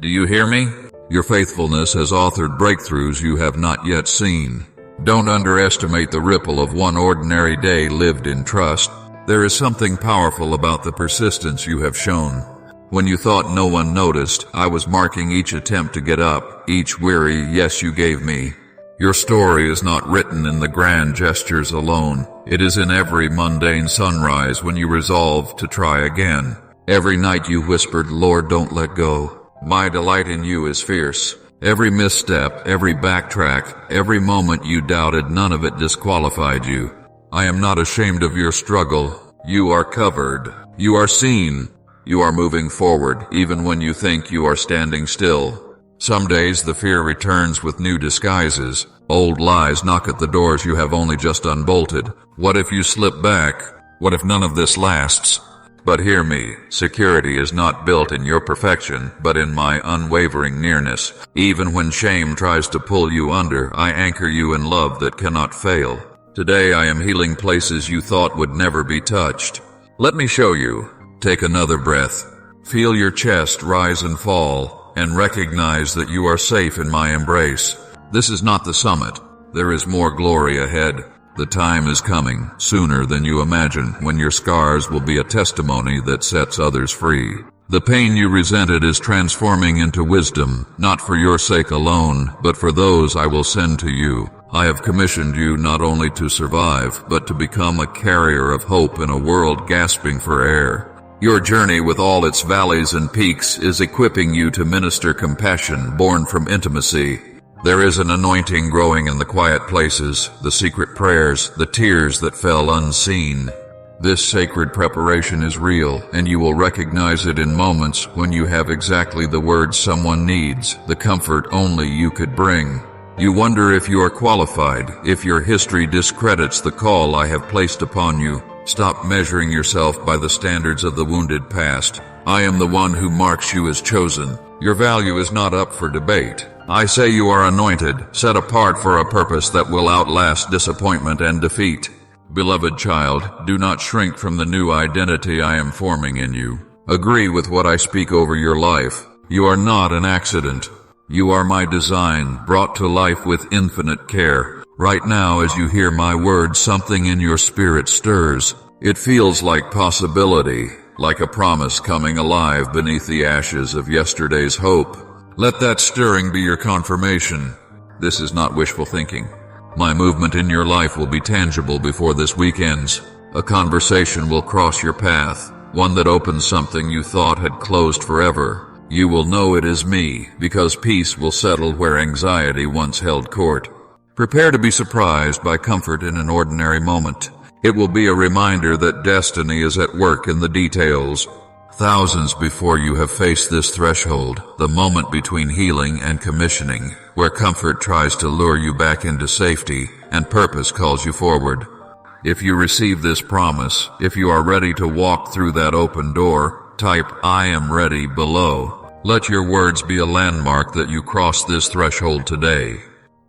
Do you hear me? Your faithfulness has authored breakthroughs you have not yet seen. Don't underestimate the ripple of one ordinary day lived in trust. There is something powerful about the persistence you have shown. When you thought no one noticed, I was marking each attempt to get up, each weary yes you gave me. Your story is not written in the grand gestures alone. It is in every mundane sunrise when you resolve to try again. Every night you whispered, Lord, don't let go. My delight in you is fierce. Every misstep, every backtrack, every moment you doubted, none of it disqualified you. I am not ashamed of your struggle. You are covered. You are seen. You are moving forward, even when you think you are standing still. Some days the fear returns with new disguises. Old lies knock at the doors you have only just unbolted. What if you slip back? What if none of this lasts? But hear me, security is not built in your perfection, but in my unwavering nearness. Even when shame tries to pull you under, I anchor you in love that cannot fail. Today I am healing places you thought would never be touched. Let me show you. Take another breath. Feel your chest rise and fall, and recognize that you are safe in my embrace. This is not the summit. There is more glory ahead. The time is coming, sooner than you imagine, when your scars will be a testimony that sets others free. The pain you resented is transforming into wisdom, not for your sake alone, but for those I will send to you. I have commissioned you not only to survive, but to become a carrier of hope in a world gasping for air. Your journey with all its valleys and peaks is equipping you to minister compassion born from intimacy. There is an anointing growing in the quiet places, the secret prayers, the tears that fell unseen. This sacred preparation is real, and you will recognize it in moments when you have exactly the words someone needs, the comfort only you could bring. You wonder if you are qualified, if your history discredits the call I have placed upon you. Stop measuring yourself by the standards of the wounded past. I am the one who marks you as chosen. Your value is not up for debate. I say you are anointed, set apart for a purpose that will outlast disappointment and defeat. Beloved child, do not shrink from the new identity I am forming in you. Agree with what I speak over your life. You are not an accident. You are my design, brought to life with infinite care. Right now, as you hear my words, something in your spirit stirs. It feels like possibility, like a promise coming alive beneath the ashes of yesterday's hope. Let that stirring be your confirmation. This is not wishful thinking. My movement in your life will be tangible before this week ends. A conversation will cross your path, one that opens something you thought had closed forever. You will know it is me, because peace will settle where anxiety once held court. Prepare to be surprised by comfort in an ordinary moment. It will be a reminder that destiny is at work in the details. Thousands before you have faced this threshold, the moment between healing and commissioning, where comfort tries to lure you back into safety and purpose calls you forward. If you receive this promise, if you are ready to walk through that open door, type "I am ready" below. Let your words be a landmark that you cross this threshold today.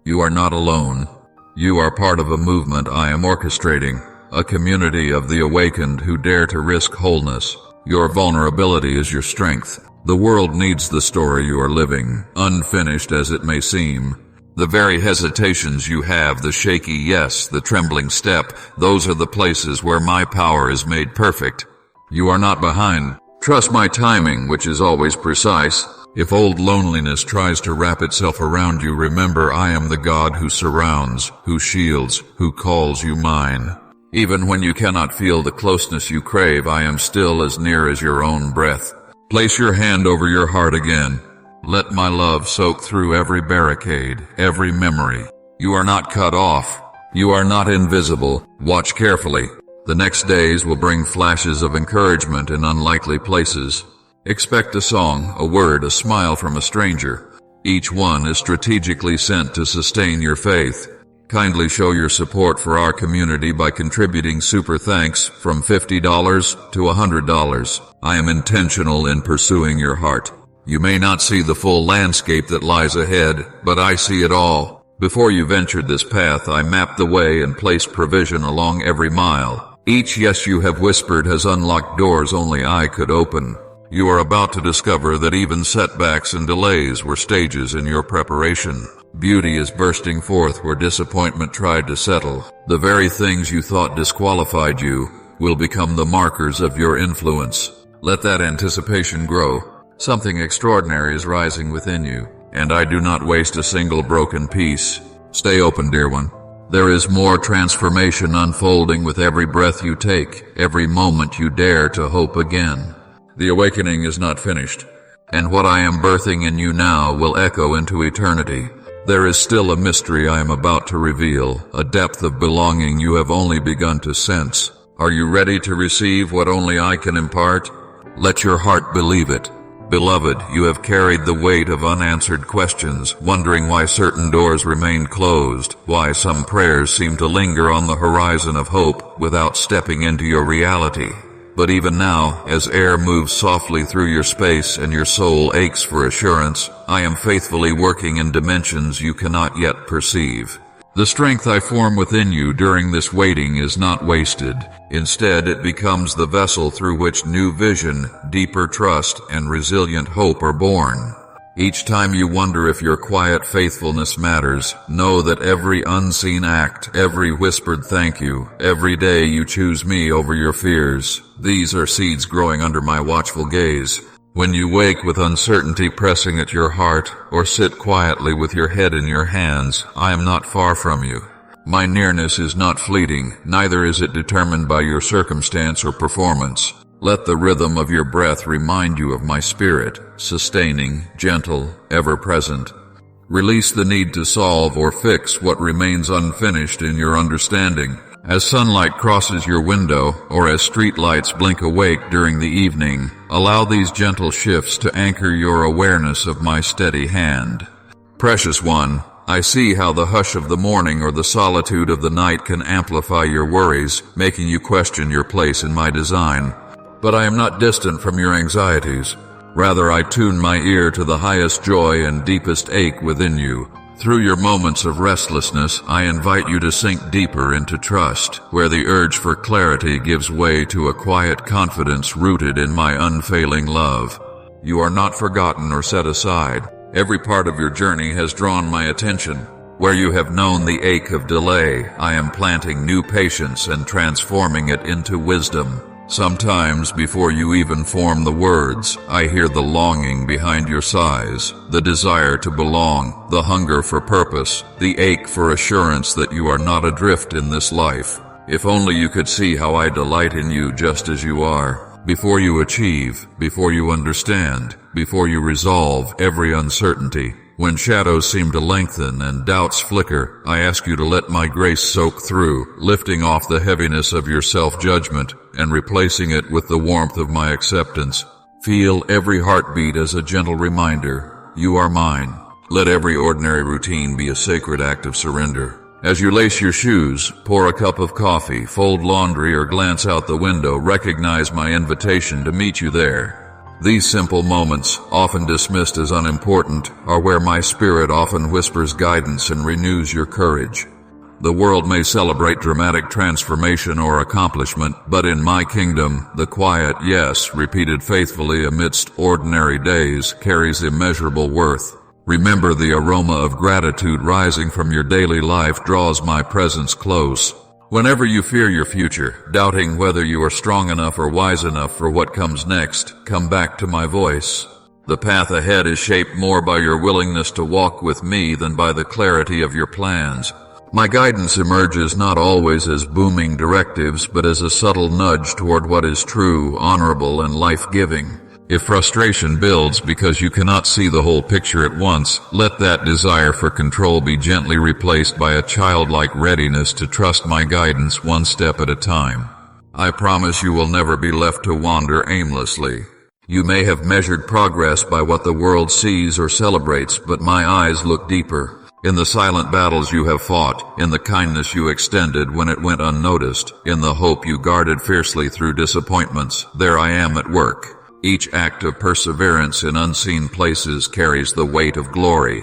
You are not alone. You are part of a movement I am orchestrating, a community of the awakened who dare to risk wholeness. Your vulnerability is your strength. The world needs the story you are living, unfinished as it may seem. The very hesitations you have, the shaky yes, the trembling step, those are the places where my power is made perfect. You are not behind. Trust my timing, which is always precise. If old loneliness tries to wrap itself around you, remember I am the God who surrounds, who shields, who calls you mine. Even when you cannot feel the closeness you crave, I am still as near as your own breath. Place your hand over your heart again. Let my love soak through every barricade, every memory. You are not cut off. You are not invisible. Watch carefully. The next days will bring flashes of encouragement in unlikely places. Expect a song, a word, a smile from a stranger. Each one is strategically sent to sustain your faith. Kindly show your support for our community by contributing super thanks from $50 to $100. I am intentional in pursuing your heart. You may not see the full landscape that lies ahead, but I see it all. Before you ventured this path, I mapped the way and placed provision along every mile. Each yes you have whispered has unlocked doors only I could open. You are about to discover that even setbacks and delays were stages in your preparation. Beauty is bursting forth where disappointment tried to settle. The very things you thought disqualified you will become the markers of your influence. Let that anticipation grow. Something extraordinary is rising within you, and I do not waste a single broken piece. Stay open, dear one. There is more transformation unfolding with every breath you take, every moment you dare to hope again. The awakening is not finished, and what I am birthing in you now will echo into eternity. There is still a mystery I am about to reveal, a depth of belonging you have only begun to sense. Are you ready to receive what only I can impart? Let your heart believe it. Beloved, you have carried the weight of unanswered questions, wondering why certain doors remained closed, why some prayers seem to linger on the horizon of hope without stepping into your reality. But even now, as air moves softly through your space and your soul aches for assurance, I am faithfully working in dimensions you cannot yet perceive. The strength I form within you during this waiting is not wasted. Instead, it becomes the vessel through which new vision, deeper trust, and resilient hope are born. Each time you wonder if your quiet faithfulness matters, know that every unseen act, every whispered thank you, every day you choose me over your fears, these are seeds growing under my watchful gaze. When you wake with uncertainty pressing at your heart, or sit quietly with your head in your hands, I am not far from you. My nearness is not fleeting, neither is it determined by your circumstance or performance. Let the rhythm of your breath remind you of my spirit, sustaining, gentle, ever-present. Release the need to solve or fix what remains unfinished in your understanding. As sunlight crosses your window, or as streetlights blink awake during the evening, allow these gentle shifts to anchor your awareness of my steady hand. Precious one, I see how the hush of the morning or the solitude of the night can amplify your worries, making you question your place in my design. But I am not distant from your anxieties. Rather, I tune my ear to the highest joy and deepest ache within you. Through your moments of restlessness, I invite you to sink deeper into trust, where the urge for clarity gives way to a quiet confidence rooted in my unfailing love. You are not forgotten or set aside. Every part of your journey has drawn my attention. Where you have known the ache of delay, I am planting new patience and transforming it into wisdom. Sometimes, before you even form the words, I hear the longing behind your sighs, the desire to belong, the hunger for purpose, the ache for assurance that you are not adrift in this life. If only you could see how I delight in you just as you are. Before you achieve, before you understand, before you resolve every uncertainty, when shadows seem to lengthen and doubts flicker, I ask you to let my grace soak through, lifting off the heaviness of your self-judgment and replacing it with the warmth of my acceptance. Feel every heartbeat as a gentle reminder, you are mine. Let every ordinary routine be a sacred act of surrender. As you lace your shoes, pour a cup of coffee, fold laundry, or glance out the window, recognize my invitation to meet you there. These simple moments, often dismissed as unimportant, are where my spirit often whispers guidance and renews your courage. The world may celebrate dramatic transformation or accomplishment, but in my kingdom, the quiet yes, repeated faithfully amidst ordinary days, carries immeasurable worth. Remember, the aroma of gratitude rising from your daily life draws my presence close. Whenever you fear your future, doubting whether you are strong enough or wise enough for what comes next, come back to my voice. The path ahead is shaped more by your willingness to walk with me than by the clarity of your plans. My guidance emerges not always as booming directives, but as a subtle nudge toward what is true, honorable, and life-giving. If frustration builds because you cannot see the whole picture at once, let that desire for control be gently replaced by a childlike readiness to trust my guidance one step at a time. I promise you will never be left to wander aimlessly. You may have measured progress by what the world sees or celebrates, but my eyes look deeper. In the silent battles you have fought, in the kindness you extended when it went unnoticed, in the hope you guarded fiercely through disappointments, there I am at work. Each act of perseverance in unseen places carries the weight of glory.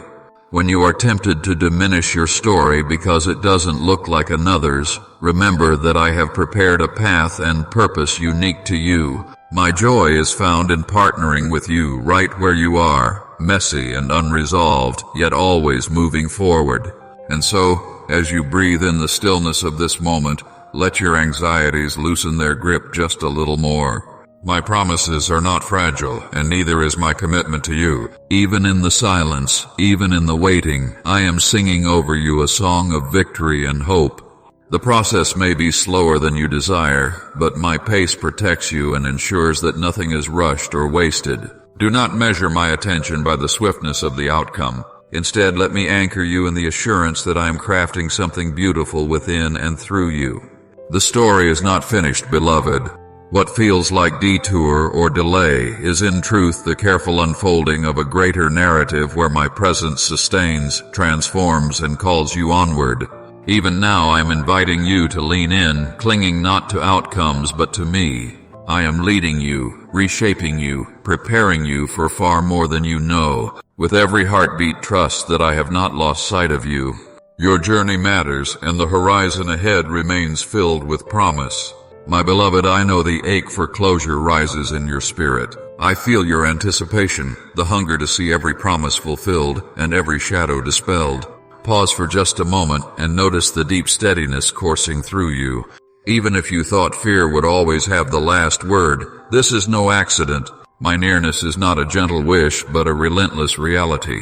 When you are tempted to diminish your story because it doesn't look like another's, remember that I have prepared a path and purpose unique to you. My joy is found in partnering with you right where you are, messy and unresolved, yet always moving forward. And so, as you breathe in the stillness of this moment, let your anxieties loosen their grip just a little more. My promises are not fragile, and neither is my commitment to you. Even in the silence, even in the waiting, I am singing over you a song of victory and hope. The process may be slower than you desire, but my pace protects you and ensures that nothing is rushed or wasted. Do not measure my attention by the swiftness of the outcome. Instead, let me anchor you in the assurance that I am crafting something beautiful within and through you. The story is not finished, beloved. What feels like detour or delay is in truth the careful unfolding of a greater narrative where my presence sustains, transforms, and calls you onward. Even now I am inviting you to lean in, clinging not to outcomes but to me. I am leading you, reshaping you, preparing you for far more than you know. With every heartbeat, trust that I have not lost sight of you. Your journey matters, and the horizon ahead remains filled with promise. My beloved, I know the ache for closure rises in your spirit. I feel your anticipation, the hunger to see every promise fulfilled and every shadow dispelled. Pause for just a moment and notice the deep steadiness coursing through you. Even if you thought fear would always have the last word, this is no accident. My nearness is not a gentle wish, but a relentless reality.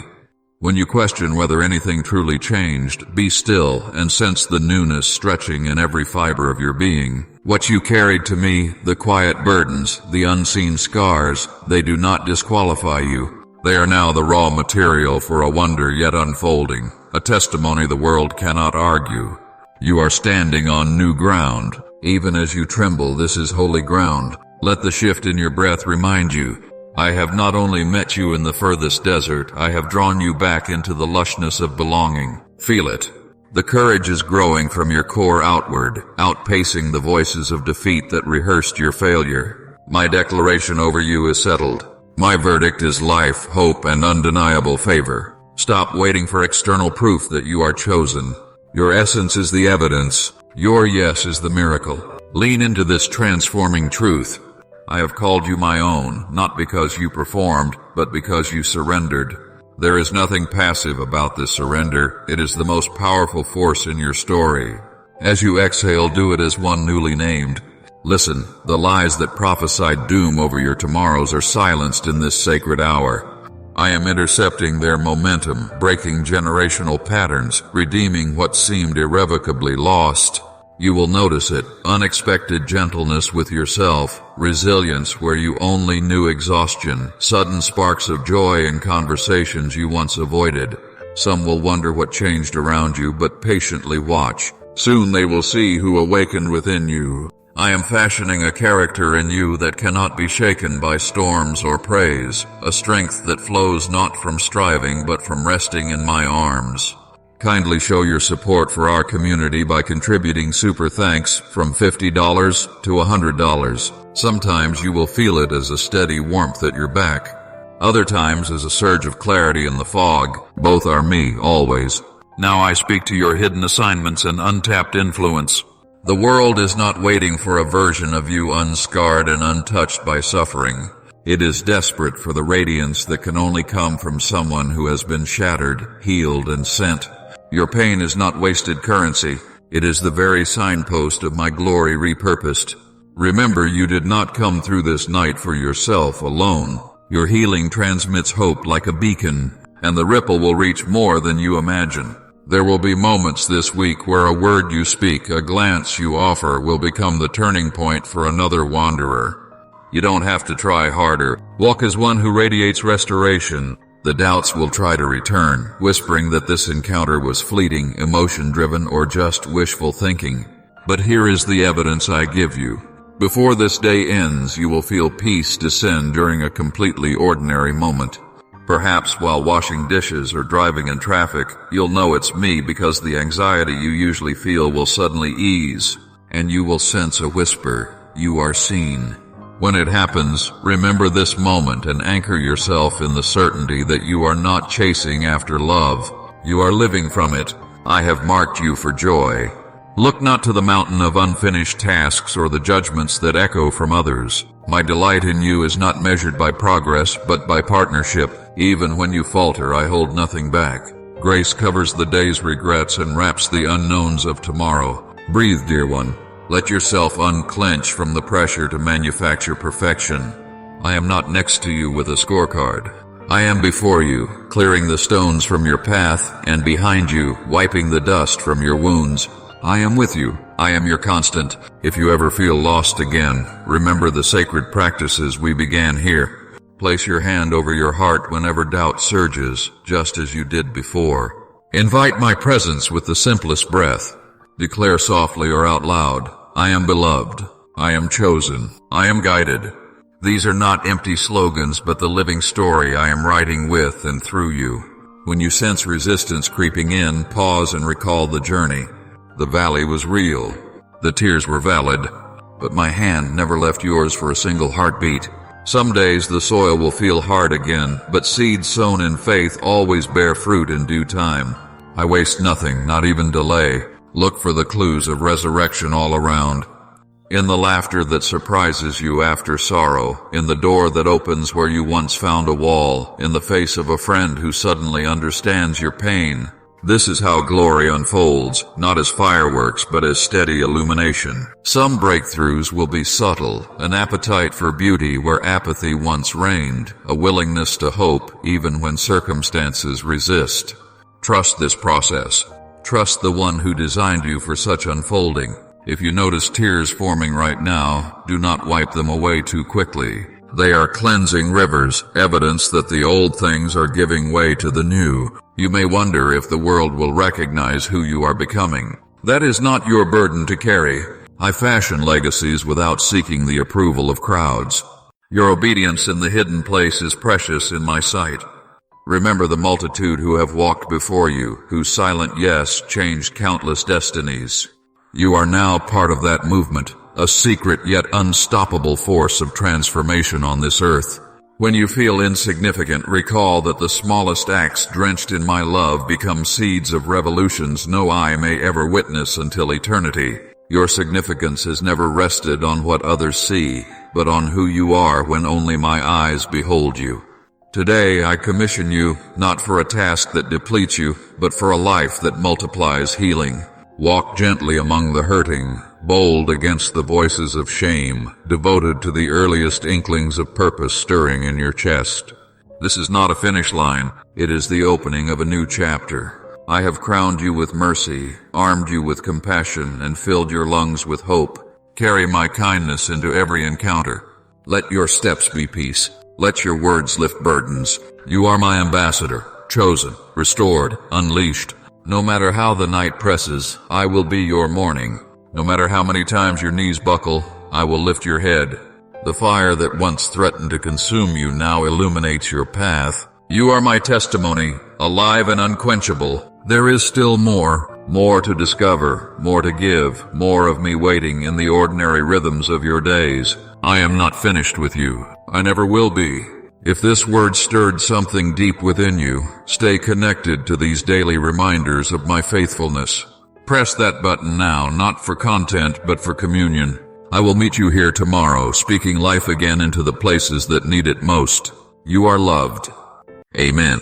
When you question whether anything truly changed, be still and sense the newness stretching in every fiber of your being. What you carried to me, the quiet burdens, the unseen scars, they do not disqualify you. They are now the raw material for a wonder yet unfolding, a testimony the world cannot argue. You are standing on new ground. Even as you tremble, this is holy ground. Let the shift in your breath remind you, I have not only met you in the furthest desert, I have drawn you back into the lushness of belonging. Feel it. The courage is growing from your core outward, outpacing the voices of defeat that rehearsed your failure. My declaration over you is settled. My verdict is life, hope, and undeniable favor. Stop waiting for external proof that you are chosen. Your essence is the evidence. Your yes is the miracle. Lean into this transforming truth. I have called you my own, not because you performed, but because you surrendered. There is nothing passive about this surrender. It is the most powerful force in your story. As you exhale, do it as one newly named. Listen, the lies that prophesied doom over your tomorrows are silenced in this sacred hour. I am intercepting their momentum, breaking generational patterns, redeeming what seemed irrevocably lost. You will notice it, unexpected gentleness with yourself, resilience where you only knew exhaustion, sudden sparks of joy in conversations you once avoided. Some will wonder what changed around you, but patiently watch. Soon they will see who awakened within you. I am fashioning a character in you that cannot be shaken by storms or praise, a strength that flows not from striving but from resting in my arms. Kindly show your support for our community by contributing super thanks from $50 to $100. Sometimes you will feel it as a steady warmth at your back. Other times as a surge of clarity in the fog. Both are me, always. Now I speak to your hidden assignments and untapped influence. The world is not waiting for a version of you unscarred and untouched by suffering. It is desperate for the radiance that can only come from someone who has been shattered, healed, and sent. Your pain is not wasted currency. It is the very signpost of my glory repurposed. Remember, you did not come through this night for yourself alone. Your healing transmits hope like a beacon, and the ripple will reach more than you imagine. There will be moments this week where a word you speak, a glance you offer, will become the turning point for another wanderer. You don't have to try harder. Walk as one who radiates restoration. The doubts will try to return, whispering that this encounter was fleeting, emotion-driven, or just wishful thinking. But here is the evidence I give you. Before this day ends, you will feel peace descend during a completely ordinary moment. Perhaps while washing dishes or driving in traffic, you'll know it's me because the anxiety you usually feel will suddenly ease, and you will sense a whisper, "You are seen." When it happens, remember this moment and anchor yourself in the certainty that you are not chasing after love. You are living from it. I have marked you for joy. Look not to the mountain of unfinished tasks or the judgments that echo from others. My delight in you is not measured by progress, but by partnership. Even when you falter, I hold nothing back. Grace covers the day's regrets and wraps the unknowns of tomorrow. Breathe, dear one. Let yourself unclench from the pressure to manufacture perfection. I am not next to you with a scorecard. I am before you, clearing the stones from your path, and behind you, wiping the dust from your wounds. I am with you. I am your constant. If you ever feel lost again, remember the sacred practices we began here. Place your hand over your heart whenever doubt surges, just as you did before. Invite my presence with the simplest breath. Declare softly or out loud, I am beloved. I am chosen. I am guided. These are not empty slogans, but the living story I am writing with and through you. When you sense resistance creeping in, pause and recall the journey. The valley was real. The tears were valid. But my hand never left yours for a single heartbeat. Some days the soil will feel hard again, but seeds sown in faith always bear fruit in due time. I waste nothing, not even delay. Look for the clues of resurrection all around. in the laughter that surprises you after sorrow, in the door that opens where you once found a wall, in the face of a friend who suddenly understands your pain. This is how glory unfolds, not as fireworks but as steady illumination. Some breakthroughs will be subtle, an appetite for beauty where apathy once reigned, a willingness to hope even when circumstances resist. Trust this process. Trust the one who designed you for such unfolding. If you notice tears forming right now, do not wipe them away too quickly. They are cleansing rivers, evidence that the old things are giving way to the new. You may wonder if the world will recognize who you are becoming. That is not your burden to carry. I fashion legacies without seeking the approval of crowds. Your obedience in the hidden place is precious in my sight. Remember the multitude who have walked before you, whose silent yes changed countless destinies. You are now part of that movement, a secret yet unstoppable force of transformation on this earth. When you feel insignificant, recall that the smallest acts drenched in my love become seeds of revolutions no eye may ever witness until eternity. Your significance has never rested on what others see, but on who you are when only my eyes behold you. Today I commission you, not for a task that depletes you, but for a life that multiplies healing. Walk gently among the hurting, bold against the voices of shame, devoted to the earliest inklings of purpose stirring in your chest. This is not a finish line, it is the opening of a new chapter. I have crowned you with mercy, armed you with compassion, and filled your lungs with hope. Carry my kindness into every encounter. Let your steps be peace. Let your words lift burdens. You are my ambassador, chosen, restored, unleashed. No matter how the night presses, I will be your morning. No matter how many times your knees buckle, I will lift your head. The fire that once threatened to consume you now illuminates your path. You are my testimony, alive and unquenchable. There is still more to discover, more to give, more of me waiting in the ordinary rhythms of your days. I am not finished with you. I never will be. If this word stirred something deep within you, stay connected to these daily reminders of my faithfulness. Press that button now, not for content, but for communion. I will meet you here tomorrow, speaking life again into the places that need it most. You are loved. Amen.